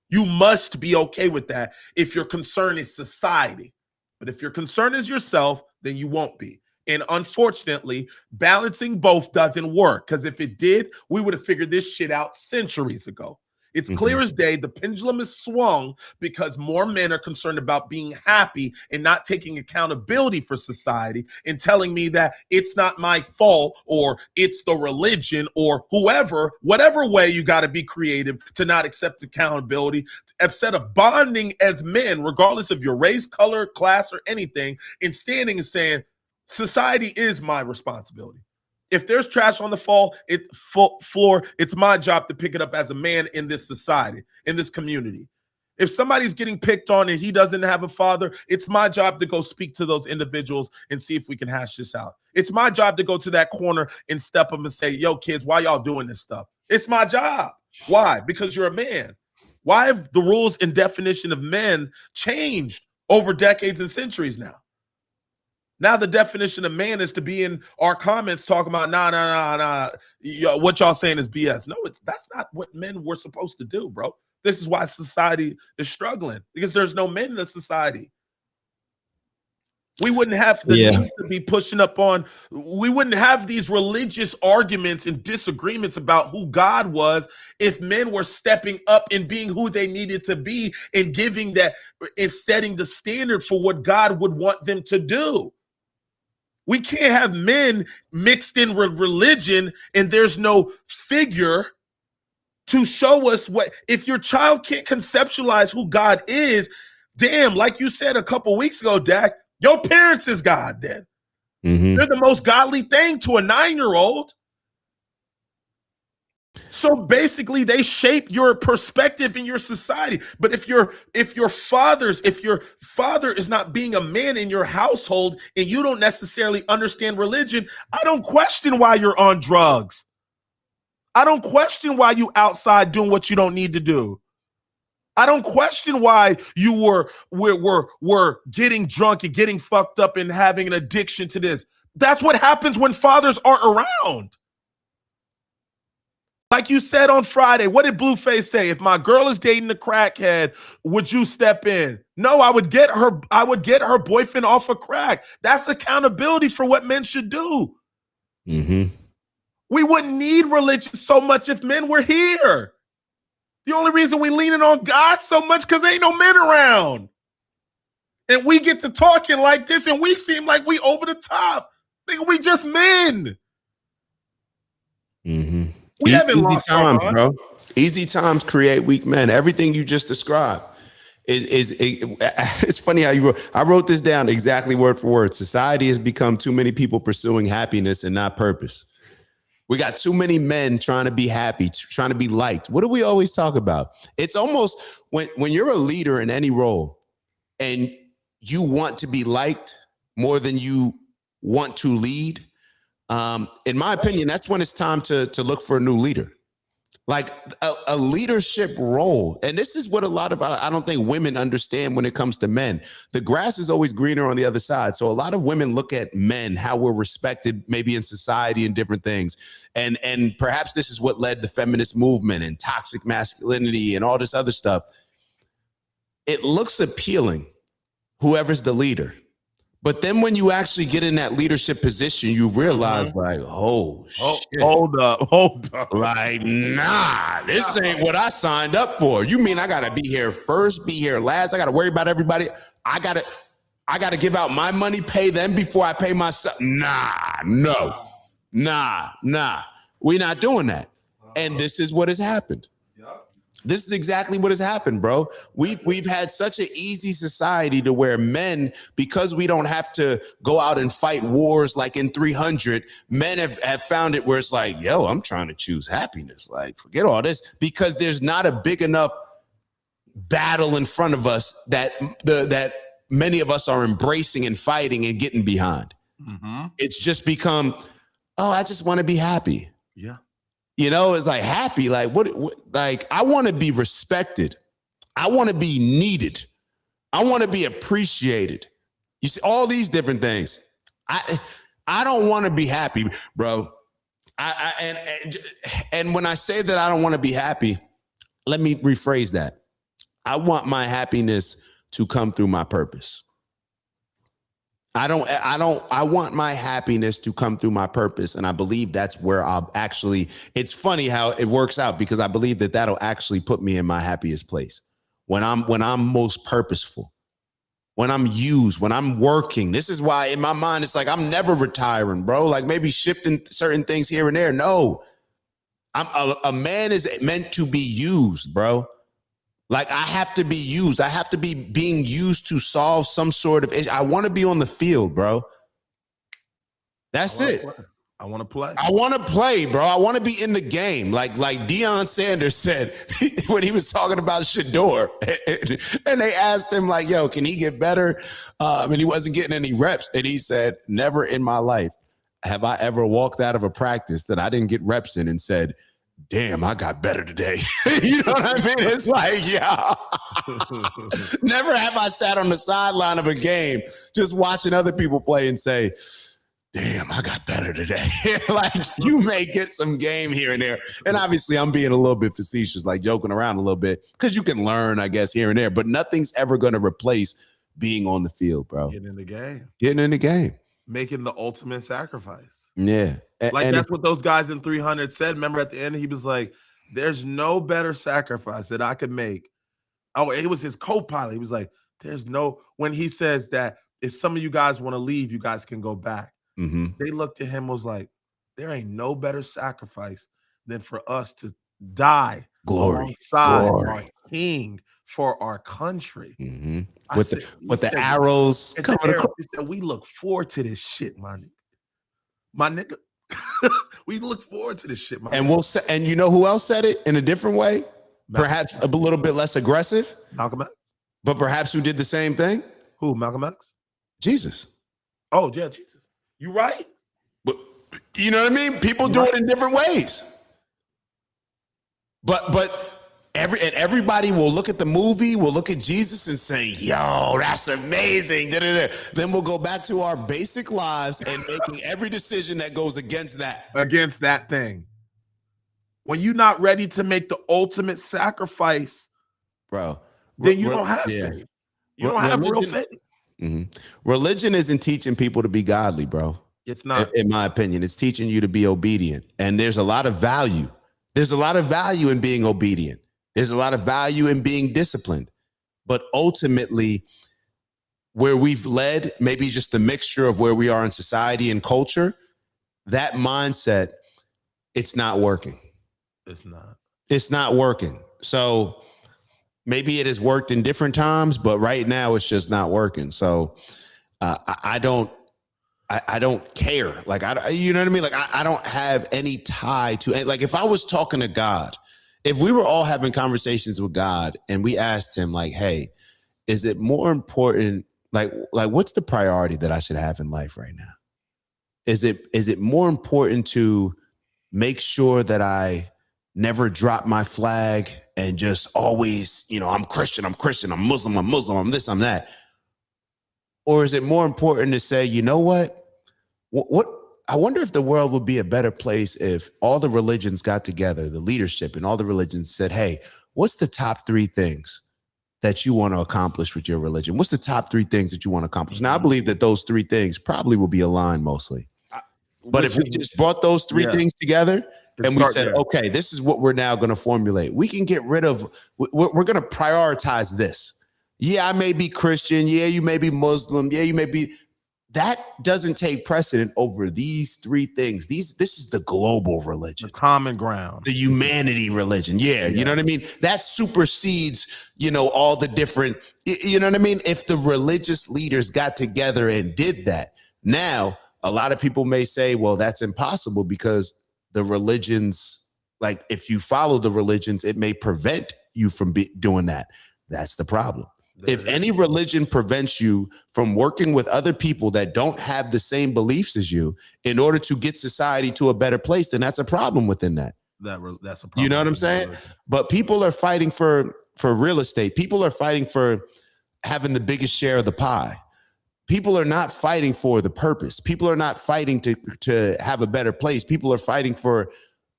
You must be okay with that if your concern is society. But if your concern is yourself, then you won't be. And unfortunately, balancing both doesn't work, because if it did, we would have figured this shit out centuries ago. It's clear as day. The pendulum is swung because more men are concerned about being happy and not taking accountability for society and telling me that it's not my fault or it's the religion or whoever, whatever way you got to be creative to not accept accountability. Instead of bonding as men, regardless of your race, color, class, or anything, and standing and saying, society is my responsibility. If there's trash on the floor, it's my job to pick it up as a man in this society, in this community. If somebody's getting picked on and he doesn't have a father, it's my job to go speak to those individuals and see if we can hash this out. It's my job to go to that corner and step up and say, yo, kids, why y'all doing this stuff? It's my job. Why? Because you're a man. Why have the rules and definition of men changed over decades and centuries now? Now the definition of man is to be in our comments talking about, nah. What y'all saying is BS. No, that's not what men were supposed to do, bro. This is why society is struggling, because there's no men in the society. We wouldn't have the need to be pushing up on, we wouldn't have these religious arguments and disagreements about who God was if men were stepping up and being who they needed to be and giving that and setting the standard for what God would want them to do. We can't have men mixed in with religion and there's no figure to show us what. If your child can't conceptualize who God is, damn, like you said a couple weeks ago, Dak, your parents is God then. They're the most godly thing to a 9-year-old. So basically they shape your perspective in your society. But if your father is not being a man in your household and you don't necessarily understand religion, I don't question why you're on drugs. I don't question why you outside doing what you don't need to do. I don't question why you were getting drunk and getting fucked up and having an addiction to this. That's what happens when fathers aren't around. Like you said on Friday, what did Blueface say? If my girl is dating a crackhead, would you step in? No, I would get her boyfriend off of crack. That's accountability for what men should do. Mm-hmm. We wouldn't need religion so much if men were here. The only reason we leaning on God so much because ain't no men around. And we get to talking like this and we seem like we over the top. Nigga, we just men. Mm-hmm. We haven't easy lost times, our bro. Easy times create weak men. Everything you just described it's funny how I wrote this down exactly word for word. Society has become too many people pursuing happiness and not purpose. We got too many men trying to be happy, trying to be liked. What do we always talk about? It's almost when you're a leader in any role and you want to be liked more than you want to lead. In my opinion, that's when it's time to look for a new leader. Like a leadership role. And this is what a lot of, I don't think women understand when it comes to men. The grass is always greener on the other side. So a lot of women look at men, how we're respected maybe in society and different things. And perhaps this is what led the feminist movement and toxic masculinity and all this other stuff. It looks appealing, whoever's the leader. But then when you actually get in that leadership position, you realize like, shit. Hold up. Like, nah, this ain't what I signed up for. You mean I gotta be here first, be here last? I gotta worry about everybody. I gotta give out my money, pay them before I pay myself. Nah. We're not doing that. And this is what has happened. This is exactly what has happened, bro. We've had such an easy society to where men, because we don't have to go out and fight wars like in 300, men have found it where it's like, yo, I'm trying to choose happiness. Like, forget all this, because there's not a big enough battle in front of us that many of us are embracing and fighting and getting behind. Mm-hmm. It's just become, I just want to be happy. Yeah. You know, it's like happy, like what like I want to be respected. I want to be needed. I want to be appreciated. You see all these different things. I don't want to be happy, bro. And when I say that I don't want to be happy, let me rephrase that. I want my happiness to come through my purpose. I want my happiness to come through my purpose. And I believe that's where I'll actually, it's funny how it works out because I believe that that'll actually put me in my happiest place when I'm most purposeful, when I'm used, when I'm working. This is why in my mind, it's like, I'm never retiring, bro. Like maybe shifting certain things here and there. No, a man is meant to be used, bro. Like I have to be used. I have to be being used to solve some sort of issue. I want to be on the field, bro. That's it. I want to play. I want to play, bro. I want to be in the game. Like Deion Sanders said when he was talking about Shador. And they asked him like, yo, can he get better? And he wasn't getting any reps. And he said, never in my life have I ever walked out of a practice that I didn't get reps in and said, damn, I got better today. You know what I mean? It's like, yeah. Never have I sat on the sideline of a game just watching other people play and say, damn, I got better today. Like you may get some game here and there. And obviously I'm being a little bit facetious, like joking around a little bit because you can learn, I guess, here and there, but nothing's ever going to replace being on the field, bro. Getting in the game. Making the ultimate sacrifice. Yeah. Like that's what those guys in 300 said. Remember at the end, he was like, there's no better sacrifice that I could make. Oh, it was his co-pilot. He was like, when he says that if some of you guys want to leave, you guys can go back. Mm-hmm. They looked at him was like, there ain't no better sacrifice than for us to die alongside our king for our country. Mm-hmm. With the arrows coming across. He said, we look forward to this shit, my nigga. We look forward to this shit, man. And you know who else said it in a different way? Perhaps a little bit less aggressive. Malcolm X. But perhaps who did the same thing? Who, Malcolm X? Jesus. Oh, yeah, Jesus. You right. But you know what I mean? People do it in different ways. But everybody will look at the movie, will look at Jesus and say, yo, that's amazing. Da-da-da. Then we'll go back to our basic lives and making every decision that goes against that. Against that thing. When you're not ready to make the ultimate sacrifice, bro, then you don't have faith. You don't have real faith. Religion isn't teaching people to be godly, bro. It's not. In my opinion, it's teaching you to be obedient. And there's a lot of value. There's a lot of value in being obedient. There's a lot of value in being disciplined. But ultimately, where we've led, maybe just the mixture of where we are in society and culture, that mindset, it's not working. It's not. It's not working. So maybe it has worked in different times, but right now it's just not working. So I don't care. Like, you know what I mean? Like, I don't have any tie to, like, if I was talking to God, if we were all having conversations with God and we asked him, like, hey, is it more important? Like what's the priority that I should have in life right now? Is it more important to make sure that I never drop my flag and just always, I'm Christian, I'm Muslim, I'm this, I'm that? Or is it more important to say, you know what? What I wonder if the world would be a better place if all the religions got together, the leadership and all the religions said, hey, what's the top 3 things that you want to accomplish with your religion? What's the top 3 things that you want to accomplish? Now, I believe that those 3 things probably will be aligned mostly. But if we just brought those 3 things together and we said, okay, this is what we're now going to formulate. We can get rid of, we're going to prioritize this. Yeah, I may be Christian. Yeah, you may be Muslim. Yeah, you may be. That doesn't take precedent over these 3 things. This is the global religion. The common ground. The humanity religion. Yeah, you know what I mean? That supersedes, all the different, you know what I mean? If the religious leaders got together and did that, now a lot of people may say, well, that's impossible because the religions, like if you follow the religions, it may prevent you from doing that. That's the problem. If any religion prevents you from working with other people that don't have the same beliefs as you in order to get society to a better place, then that's a problem within that. That's a problem. You know what I'm saying? But people are fighting for real estate. People are fighting for having the biggest share of the pie. People are not fighting for the purpose. People are not fighting to have a better place. People are fighting for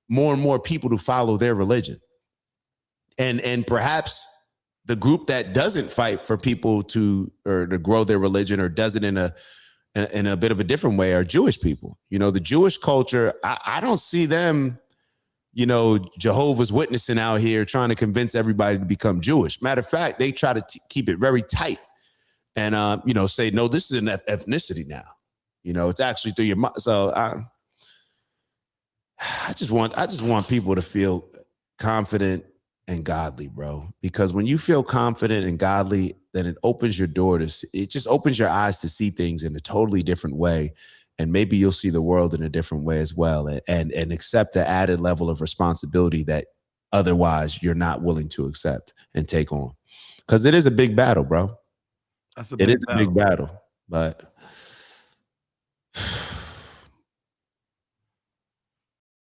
more and more people to follow their religion. And perhaps the group that doesn't fight for people to grow their religion or does it in a bit of a different way are Jewish people. The Jewish culture, I don't see them, Jehovah's Witnessing out here trying to convince everybody to become Jewish. Matter of fact, they try to keep it very tight and, say, no, this is an ethnicity now. It's actually through your mind. So I just want people to feel confident and godly, bro, because when you feel confident and godly, then it opens your door it just opens your eyes to see things in a totally different way. And maybe you'll see the world in a different way as well. And accept the added level of responsibility that otherwise you're not willing to accept and take on. Because it is a big battle, bro. It is a big battle, but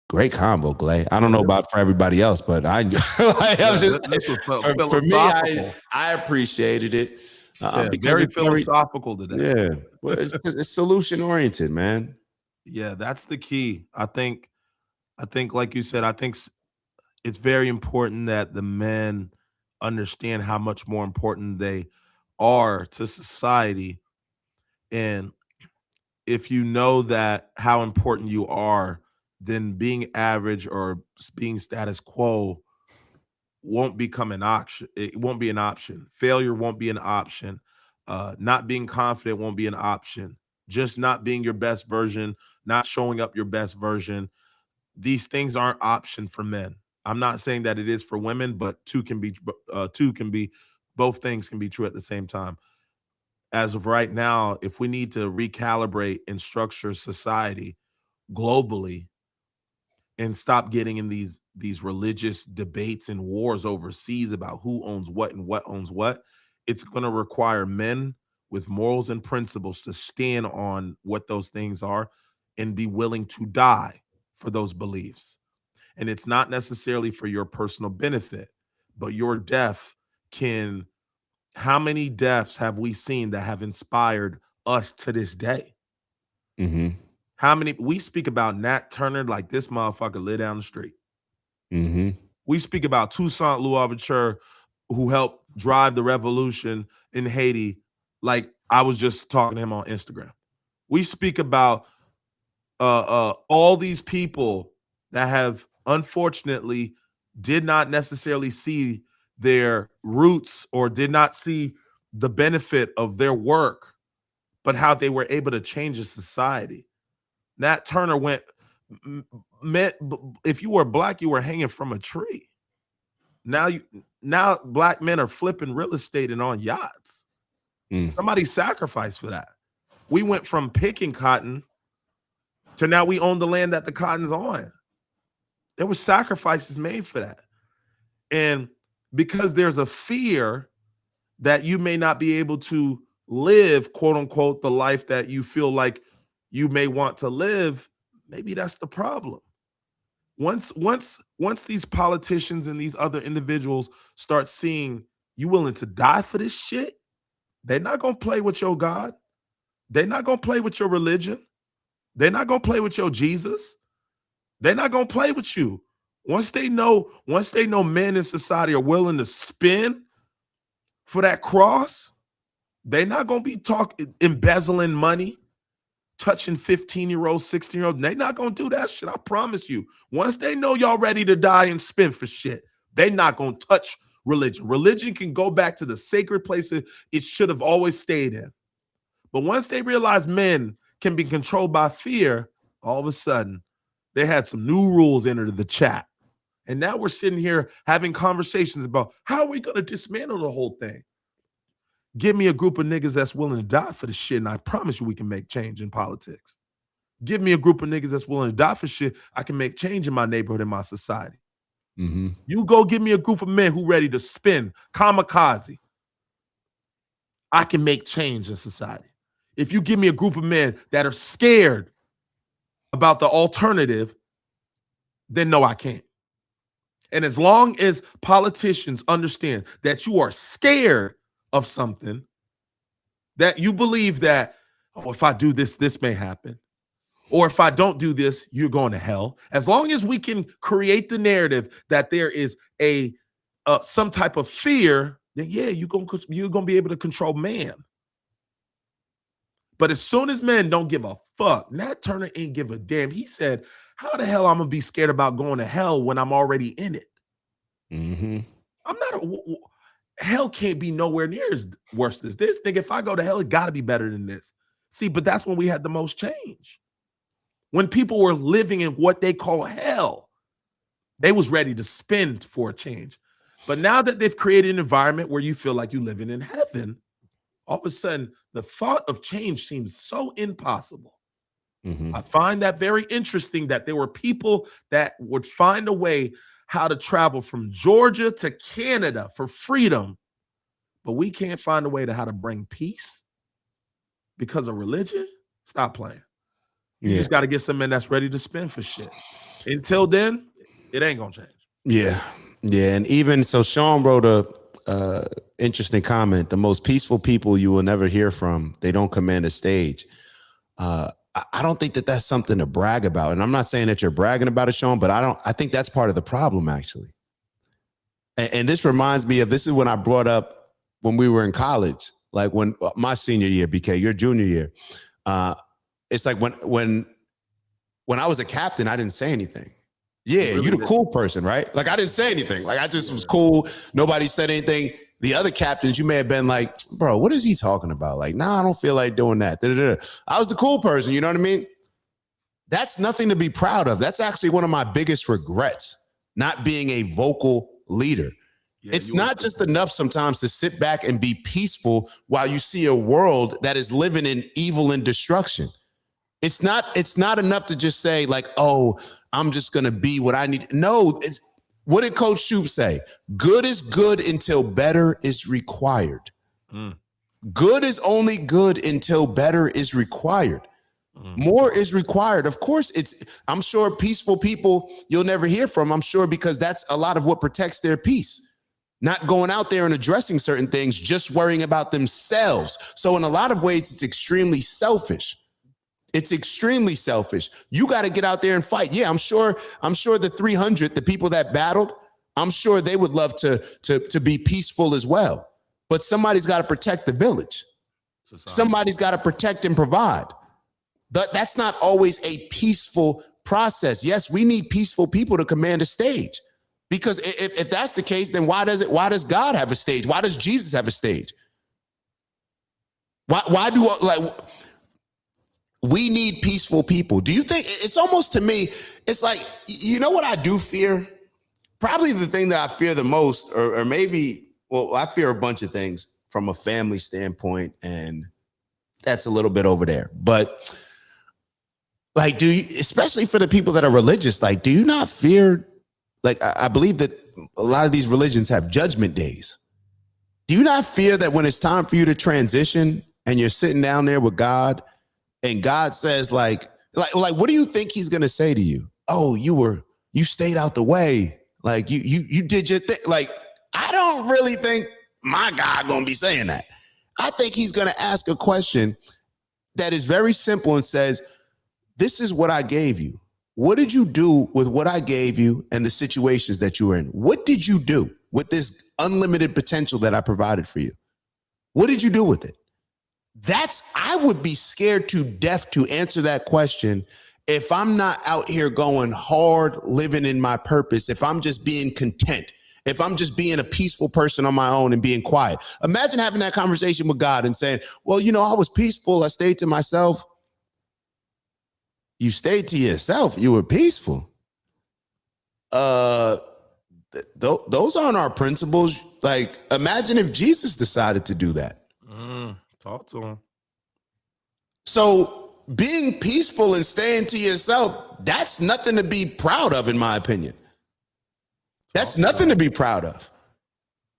great combo, Glay. I don't know about for everybody else, but for me, I appreciated it. Very philosophical today. Yeah, well, it's solution oriented, man. Yeah, that's the key. I think, like you said, I think it's very important that the men understand how much more important they are to society, and if you know that how important you are, then being average or being status quo won't become an option. It won't be an option. Failure won't be an option. Not being confident won't be an option. Just not being your best version, not showing up your best version. These things aren't option for men. I'm not saying that it is for women, but both things can be true at the same time. As of right now, if we need to recalibrate and structure society globally, and stop getting in these religious debates and wars overseas about who owns what and what owns what, it's going to require men with morals and principles to stand on what those things are and be willing to die for those beliefs. And it's not necessarily for your personal benefit, but your death can. How many deaths have we seen that have inspired us to this day? Mm-hmm. How many we speak about Nat Turner like this motherfucker live down the street. Mm-hmm. We speak about Toussaint Louverture, who helped drive the revolution in Haiti. Like I was just talking to him on Instagram. We speak about all these people that have unfortunately did not necessarily see their roots or did not see the benefit of their work, but how they were able to change a society. Nat Turner meant if you were black, you were hanging from a tree. Now black men are flipping real estate and on yachts. Somebody sacrificed for that. We went from picking cotton to now we own the land that the cotton's on. There were sacrifices made for that. And because there's a fear that you may not be able to live, quote unquote, the life that you feel like you may want to live, maybe that's the problem. Once these politicians and these other individuals start seeing you willing to die for this shit, they're not going to play with your God. They're not going to play with your religion. They're not going to play with your Jesus. They're not going to play with you. Once they know men in society are willing to spend for that cross, they're not going to be embezzling money, touching 15-year-olds, 16-year-olds. They're not going to do that shit. I promise you. Once they know y'all ready to die and spend for shit, they're not going to touch religion. Religion can go back to the sacred places it should have always stayed in. But once they realize men can be controlled by fear, all of a sudden, they had some new rules entered the chat. And now we're sitting here having conversations about how are we going to dismantle the whole thing? Give me a group of niggas that's willing to die for the shit, and I promise you we can make change in politics. Give me a group of niggas that's willing to die for shit, I can make change in my neighborhood, in my society. Mm-hmm. You go give me a group of men who ready to spin, kamikaze. I can make change in society. If you give me a group of men that are scared about the alternative, then no, I can't. And as long as politicians understand that you are scared of something, that you believe that, oh, if I do this, this may happen. Or if I don't do this, you're going to hell. As long as we can create the narrative that there is some type of fear, then yeah, you're gonna be able to control man. But as soon as men don't give a fuck, Nat Turner ain't give a damn. He said, how the hell I'm going to be scared about going to hell when I'm already in it? Mm-hmm. Hell can't be nowhere near as worse as this. Nigga, if I go to hell, it got to be better than this. See, but that's when we had the most change. When people were living in what they call hell, they was ready to spend for a change. But now that they've created an environment where you feel like you're living in heaven, all of a sudden, the thought of change seems so impossible. Mm-hmm. I find that very interesting that there were people that would find a way how to travel from Georgia to Canada for freedom, but we can't find a way to how to bring peace because of religion. Stop playing. You just got to get some men that's ready to spend for shit. Until then, it ain't gonna change. Yeah. And even so, Sean wrote a interesting comment. The most peaceful people you will never hear from, they don't command a stage. I don't think that that's something to brag about. And I'm not saying that you're bragging about it, Sean, but I think that's part of the problem, actually. And this reminds me of, this is when I brought up when we were in college, like when my senior year, BK, your junior year. It's like when I was a captain, I didn't say anything. Yeah, really, you the cool person, right? Like I didn't say anything. Like I just was cool. Nobody said anything. The other captains, you may have been like, bro, what is he talking about? Like, nah, I don't feel like doing that. I was the cool person, you know what I mean? That's nothing to be proud of. That's actually one of my biggest regrets, not being a vocal leader. Yeah, it's not just enough sometimes to sit back and be peaceful while you see a world that is living in evil and destruction. It's not enough to just say like, oh, I'm just going to be what I need. No, it's what did Coach Shoop say? Good is good until better is required. Good is only good until better is required. More is required. Of course, I'm sure peaceful people you'll never hear from, I'm sure, because that's a lot of what protects their peace. Not going out there and addressing certain things, just worrying about themselves. So in a lot of ways, it's extremely selfish. It's extremely selfish. You got to get out there and fight. Yeah, I'm sure the 300, the people that battled, I'm sure they would love to be peaceful as well. But somebody's got to protect the village. Somebody's got to protect and provide. But that's not always a peaceful process. Yes, we need peaceful people to command a stage. Because if that's the case, then why does God have a stage? Why does Jesus have a stage? Why do we need peaceful people? Do you think it's almost, to me, it's like, you know what I do fear? Probably the thing that I fear the most, or maybe, well, I fear a bunch of things from a family standpoint, and that's a little bit over there. But like, especially for the people that are religious, like, do you not fear, like, I believe that a lot of these religions have judgment days. Do you not fear that when it's time for you to transition and you're sitting down there with God and God says like, what do you think he's going to say to you? Oh, you stayed out the way. Like you did your thing. Like, I don't really think my God going to be saying that. I think he's going to ask a question that is very simple and says, this is what I gave you. What did you do with what I gave you and the situations that you were in? What did you do with this unlimited potential that I provided for you? What did you do with it? I would be scared to death to answer that question if I'm not out here going hard, living in my purpose, if I'm just being content, if I'm just being a peaceful person on my own and being quiet. Imagine having that conversation with God and saying, well, I was peaceful. I stayed to myself. You stayed to yourself. You were peaceful. Those aren't our principles. Like, imagine if Jesus decided to do that. Talk to him. So being peaceful and staying to yourself, that's nothing to be proud of, in my opinion. That's nothing to be proud of.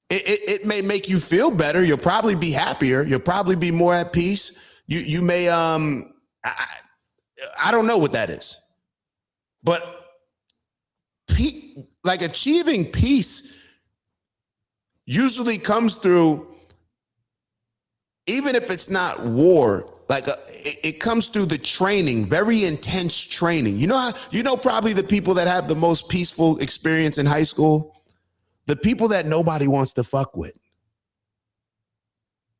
It may make you feel better. You'll probably be happier. You'll probably be more at peace. You may, I don't know what that is, but like achieving peace usually comes through, even if it's not war, like it comes through the training, very intense training. Probably the people that have the most peaceful experience in high school, the people that nobody wants to fuck with.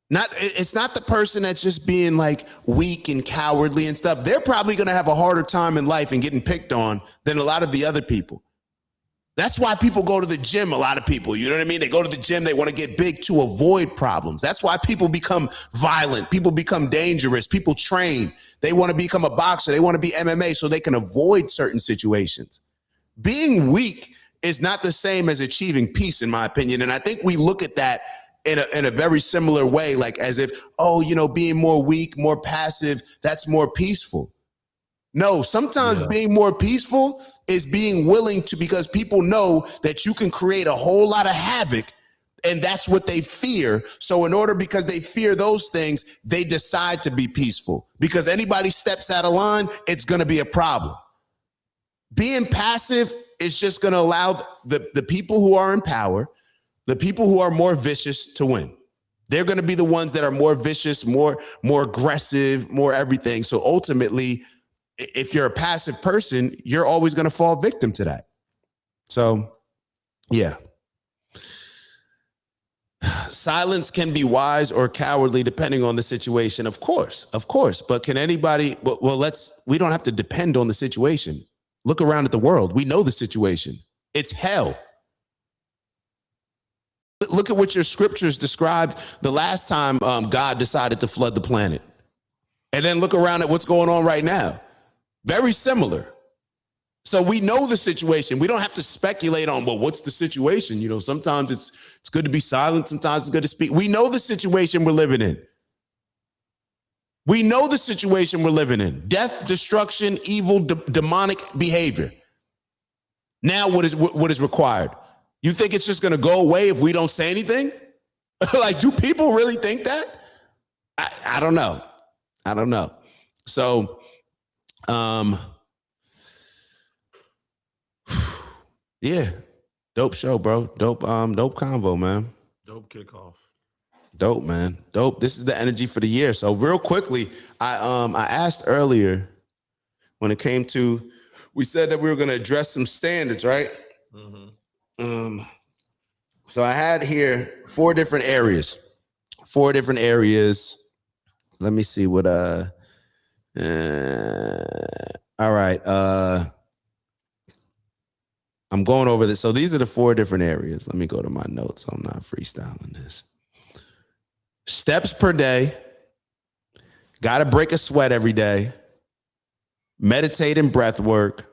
It's not the person that's just being like weak and cowardly and stuff. They're probably going to have a harder time in life and getting picked on than a lot of the other people. That's why people go to the gym. A lot of people, you know what I mean? They go to the gym. They want to get big to avoid problems. That's why people become violent. People become dangerous. People train. They want to become a boxer. They want to be MMA so they can avoid certain situations. Being weak is not the same as achieving peace, in my opinion. And I think we look at that in a very similar way, like as if, being more weak, more passive, that's more peaceful. No, sometimes being more peaceful is being willing to, because people know that you can create a whole lot of havoc, and that's what they fear. So because they fear those things, they decide to be peaceful, because anybody steps out of line, it's going to be a problem. Being passive is just going to allow the people who are in power, the people who are more vicious, to win. They're going to be the ones that are more vicious, more aggressive, more everything. So ultimately, if you're a passive person, you're always going to fall victim to that. So, yeah. Silence can be wise or cowardly depending on the situation, of course. But can anybody, we don't have to depend on the situation. Look around at the world. We know the situation. It's hell. Look at what your scriptures described the last time God decided to flood the planet. And then look around at what's going on right now. Very similar. So we know the situation. We don't have to speculate on, what's the situation? Sometimes it's good to be silent. Sometimes it's good to speak. We know the situation we're living in. We know the situation we're living in. Death, destruction, evil, demonic behavior. Now what is required? You think it's just going to go away if we don't say anything? Like, do people really think that? I don't know. So, yeah, dope show, bro. Dope convo, man. Dope kickoff. Dope, man. Dope. This is the energy for the year. So real quickly, I asked earlier when it came to, we said that we were going to address some standards, right? Um, so I had here four different areas. Let me see what all right. I'm going over this. So these are the four different areas. Let me go to my notes. I'm not freestyling this. Steps per day. Got to break a sweat every day. Meditating, breath work,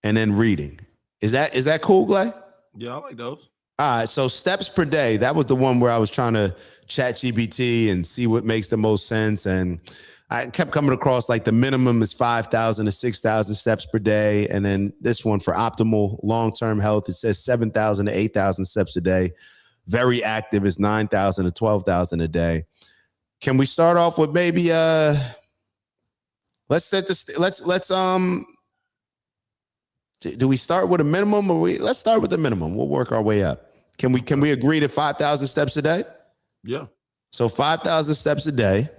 and then reading. Is that cool, Glay? Yeah, I like those. All right, so steps per day. That was the one where I was trying to chat GPT and see what makes the most sense. And I kept coming across like the minimum is 5,000 to 6,000 steps per day. And then this one for optimal long-term health, it says 7,000 to 8,000 steps a day. Very active is 9,000 to 12,000 a day. Can we start off with maybe let's do we start with a minimum or let's start with the minimum. We'll work our way up. Can we agree to 5,000 steps a day? Yeah. So 5,000 steps a day.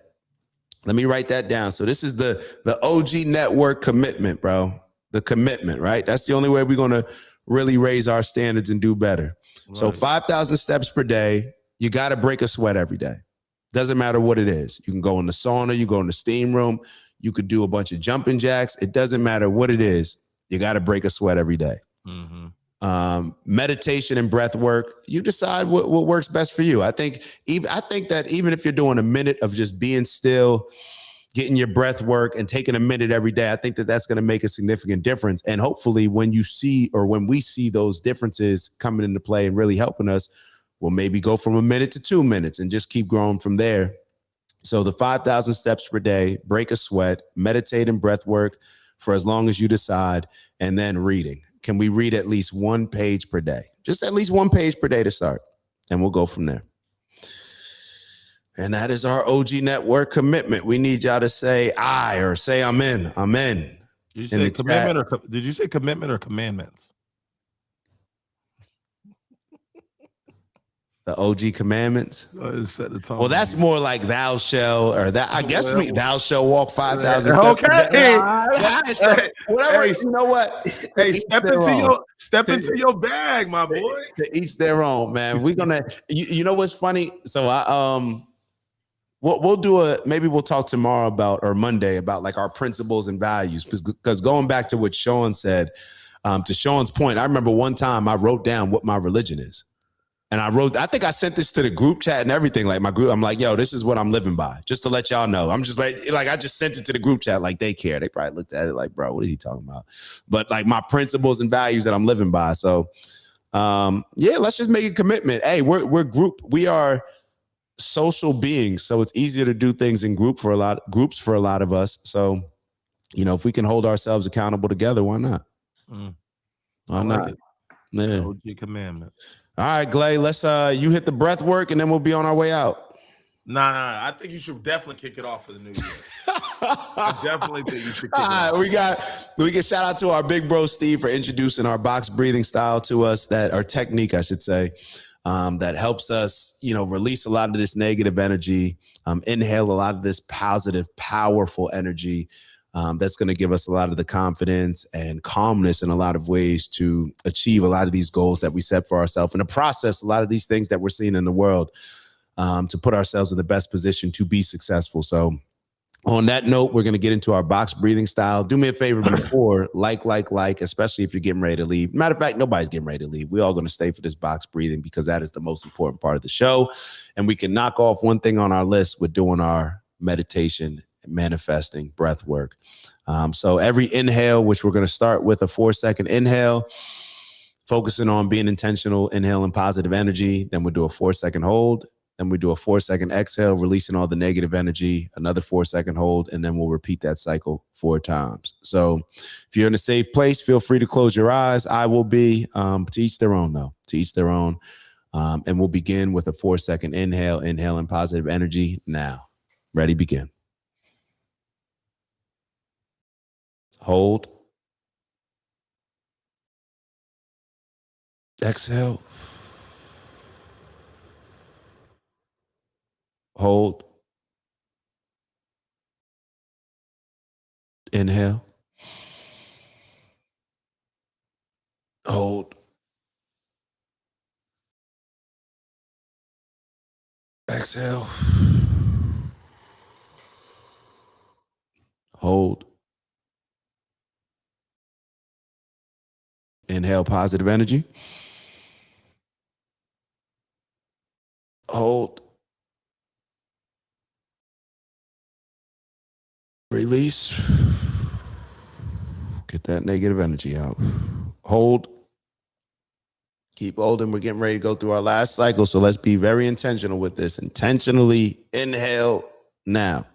Let me write that down. So this is the OG network commitment, bro. The commitment, right? That's the only way we're going to really raise our standards and do better. Right. So 5,000 steps per day. You got to break a sweat every day. Doesn't matter what it is. You can go in the sauna, you go in the steam room, you could do a bunch of jumping jacks. It doesn't matter what it is. You got to break a sweat every day. Meditation and breath work. You decide what works best for you. I think that even if you're doing a minute of just being still, getting your breath work and taking a minute every day, I think that that's going to make a significant difference. And hopefully when we see those differences coming into play and really helping us, we'll maybe go from a minute to 2 minutes and just keep growing from there. So the 5,000 steps per day, break a sweat, meditate and breath work for as long as you decide, and then reading. Can we read at least 1 page per day? Just at least 1 page per day to start. And we'll go from there. And that is our OG network commitment. We need y'all to say I or say I'm in. I'm in. Did you say commitment or did you say commitment or commandments? The OG commandments. Set the tone. Well, that's more like thou shall, or that I guess thou shall walk 5,000 steps. Okay. So whatever. Hey, you know what? Hey, step into your bag, my boy. To each their own, man. We're gonna. You know what's funny? So we'll do maybe we'll talk tomorrow about, or Monday, about like our principles and values, because going back to what Sean said, to Sean's point, I remember one time I wrote down what my religion is. And I think I sent this to the group chat and everything. Like my group, I'm like, yo, this is what I'm living by. Just to let y'all know. I'm just like I just sent it to the group chat. Like they care. They probably looked at it like, bro, what is he talking about? But like my principles and values that I'm living by. So yeah, let's just make a commitment. Hey, we are social beings. So it's easier to do things in groups for a lot of us. So, if we can hold ourselves accountable together, why not? Why not? Yeah. OG commandments. All right, Glay, let's you hit the breath work and then we'll be on our way out. Nah, I think you should definitely kick it off for the new year. I definitely think you should kick it off. We can shout out to our big bro Steve for introducing our box breathing style to us, our technique, I should say, that helps us, release a lot of this negative energy, inhale a lot of this positive, powerful energy. That's going to give us a lot of the confidence and calmness in a lot of ways to achieve a lot of these goals that we set for ourselves, and to process a lot of these things that we're seeing in the world, to put ourselves in the best position to be successful. So on that note, we're going to get into our box breathing style. Do me a favor before, like, especially if you're getting ready to leave. Matter of fact, nobody's getting ready to leave. We're all going to stay for this box breathing because that is the most important part of the show. And we can knock off one thing on our list with doing our meditation, manifesting, breath work. So every inhale, which we're going to start with a 4-second inhale, focusing on being intentional, inhaling positive energy. Then we'll do a 4-second hold. Then we do a 4-second exhale, releasing all the negative energy, another 4-second hold, and then we'll repeat that cycle 4 times. So if you're in a safe place, feel free to close your eyes. I will be, to each their own though, to each their own. And we'll begin with a 4-second inhale, inhaling positive energy now. Ready, begin. Hold. Exhale. Hold. Inhale. Hold. Exhale. Hold. Inhale positive energy. Hold. Release. Get that negative energy out. Hold. Keep holding. We're getting ready to go through our last cycle. So let's be very intentional with this. Intentionally inhale now.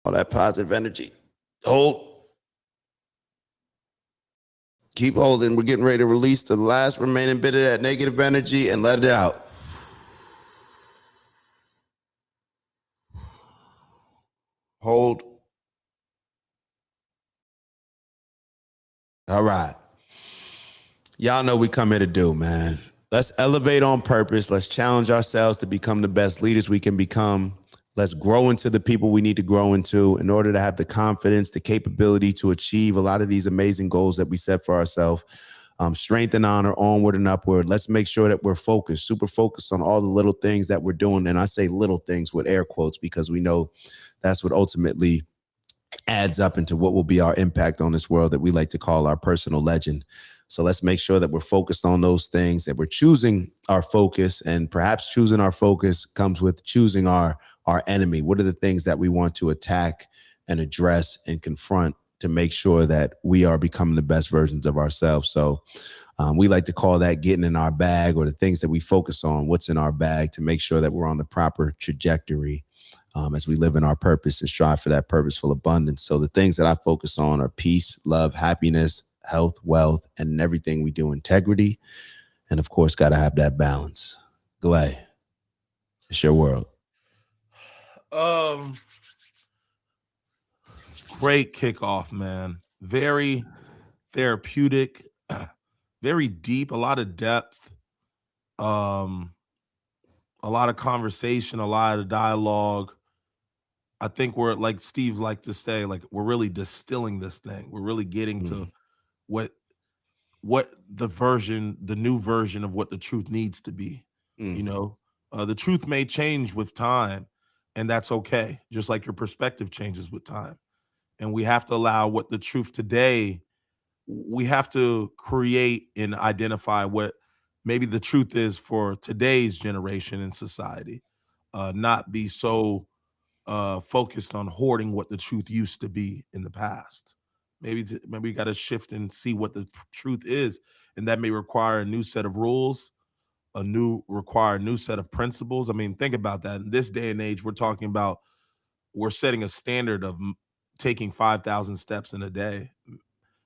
All that positive energy. Hold. Keep holding. We're getting ready to release the last remaining bit of that negative energy and let it out. Hold. All right. Y'all know we come here to do, man. Let's elevate on purpose. Let's challenge ourselves to become the best leaders we can become. Let's grow into the people we need to grow into in order to have the confidence, the capability to achieve a lot of these amazing goals that we set for ourselves. Strength and honor, onward and upward. Let's make sure that we're focused, super focused on all the little things that we're doing. And I say little things with air quotes because we know that's what ultimately adds up into what will be our impact on this world that we like to call our personal legend. So let's make sure that we're focused on those things, that we're choosing our focus, and perhaps choosing our focus comes with choosing our enemy. What are the things that we want to attack and address and confront to make sure that we are becoming the best versions of ourselves? So we like to call that getting in our bag, or the things that we focus on, what's in our bag, to make sure that we're on the proper trajectory as we live in our purpose and strive for that purposeful abundance. So the things that I focus on are peace, love, happiness, health, wealth, and in everything we do, integrity. And of course, got to have that balance. Glay, it's your world. Great kickoff, man. Very therapeutic, very deep, a lot of depth, a lot of conversation, a lot of dialogue. I think we're, like Steve liked to say, like, we're really distilling this thing. We're really getting to what the new version of what the truth needs to be. You know, the truth may change with time, and that's okay. Just like your perspective changes with time. And we have to allow what the truth today, we have to create and identify what maybe the truth is for today's generation in society. Not be so focused on hoarding what the truth used to be in the past. Maybe we got to shift and see what the truth is, and that may require a new set of rules, require a new set of principles. I mean, think about that. In this day and age, we're setting a standard of taking 5,000 steps in a day.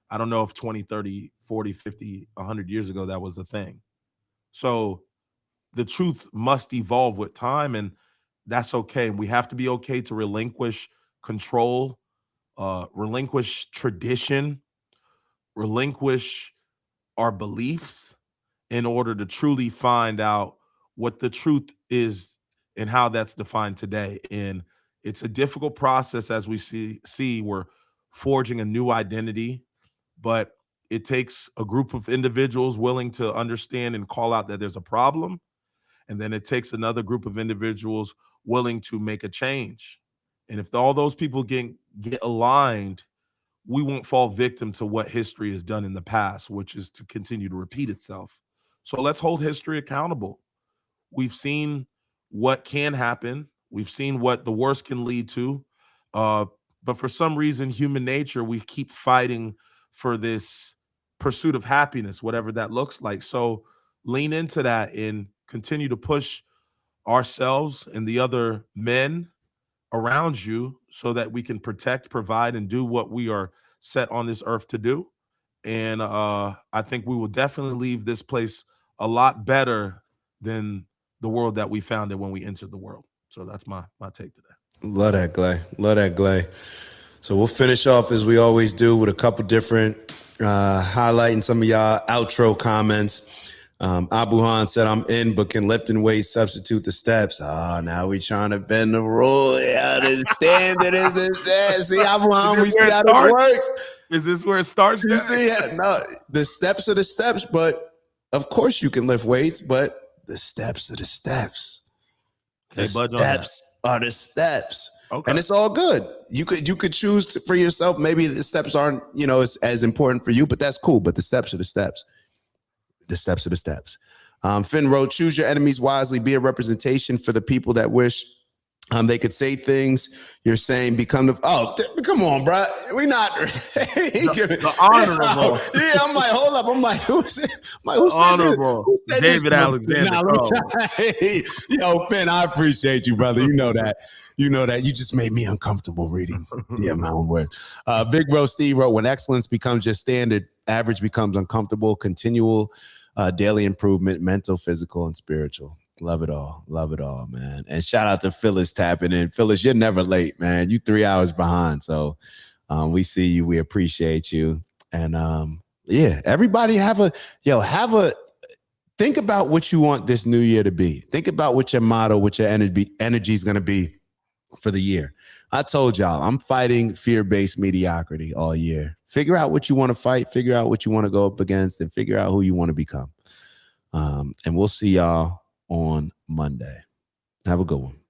I don't know if 20, 30, 40, 50, 100 years ago that was a thing. So the truth must evolve with time, and that's okay. We have to be okay to relinquish control, relinquish tradition, relinquish our beliefs in order to truly find out what the truth is and how that's defined today. And it's a difficult process. As we see we're forging a new identity, but it takes a group of individuals willing to understand and call out that there's a problem. And then it takes another group of individuals willing to make a change. And if all those people get aligned, we won't fall victim to what history has done in the past, which is to continue to repeat itself. So let's hold history accountable. We've seen what can happen. We've seen what the worst can lead to. But for some reason, human nature, we keep fighting for this pursuit of happiness, whatever that looks like. So lean into that and continue to push ourselves and the other men around you so that we can protect, provide, and do what we are set on this earth to do. And I think we will definitely leave this place a lot better than the world that we found it when we entered the world. So that's my take today. Love that, Glay. Love that, Glay. So we'll finish off as we always do with a couple different highlighting some of y'all outro comments. Abu Han said, I'm in, but can lifting weights substitute the steps? Now we trying to bend the rule. Yeah, the standard is the steps. See, Abu Han, we see how this works. Is this where it starts? You see, no, the steps are the steps, but of course you can lift weights, but the steps are the steps. The steps are the steps. Okay. And it's all good. You could choose for yourself. Maybe the steps aren't, as important for you, but that's cool. But the steps are the steps. The steps are the steps. Finn wrote, choose your enemies wisely. Be a representation for the people that wish they could say things you're saying. Become come on, bro. We not the honorable. Yeah, I'm like, hold up. I'm like, who said honorable? Who said David Alexander. Yo, Finn, I appreciate you, brother. You know that. You just made me uncomfortable reading my own words. Big Bro Steve wrote, when excellence becomes your standard, average becomes uncomfortable. Continual daily improvement, mental, physical, and spiritual. Love it all, man. And shout out to Phyllis tapping in. Phyllis, you're never late, man. You 3 hours behind, so we see you. We appreciate you. And everybody think about what you want this new year to be. Think about what your motto, what your energy is going to be for the year. I told y'all, I'm fighting fear-based mediocrity all year. Figure out what you want to fight, figure out what you want to go up against, and figure out who you want to become. And we'll see y'all on Monday. Have a good one.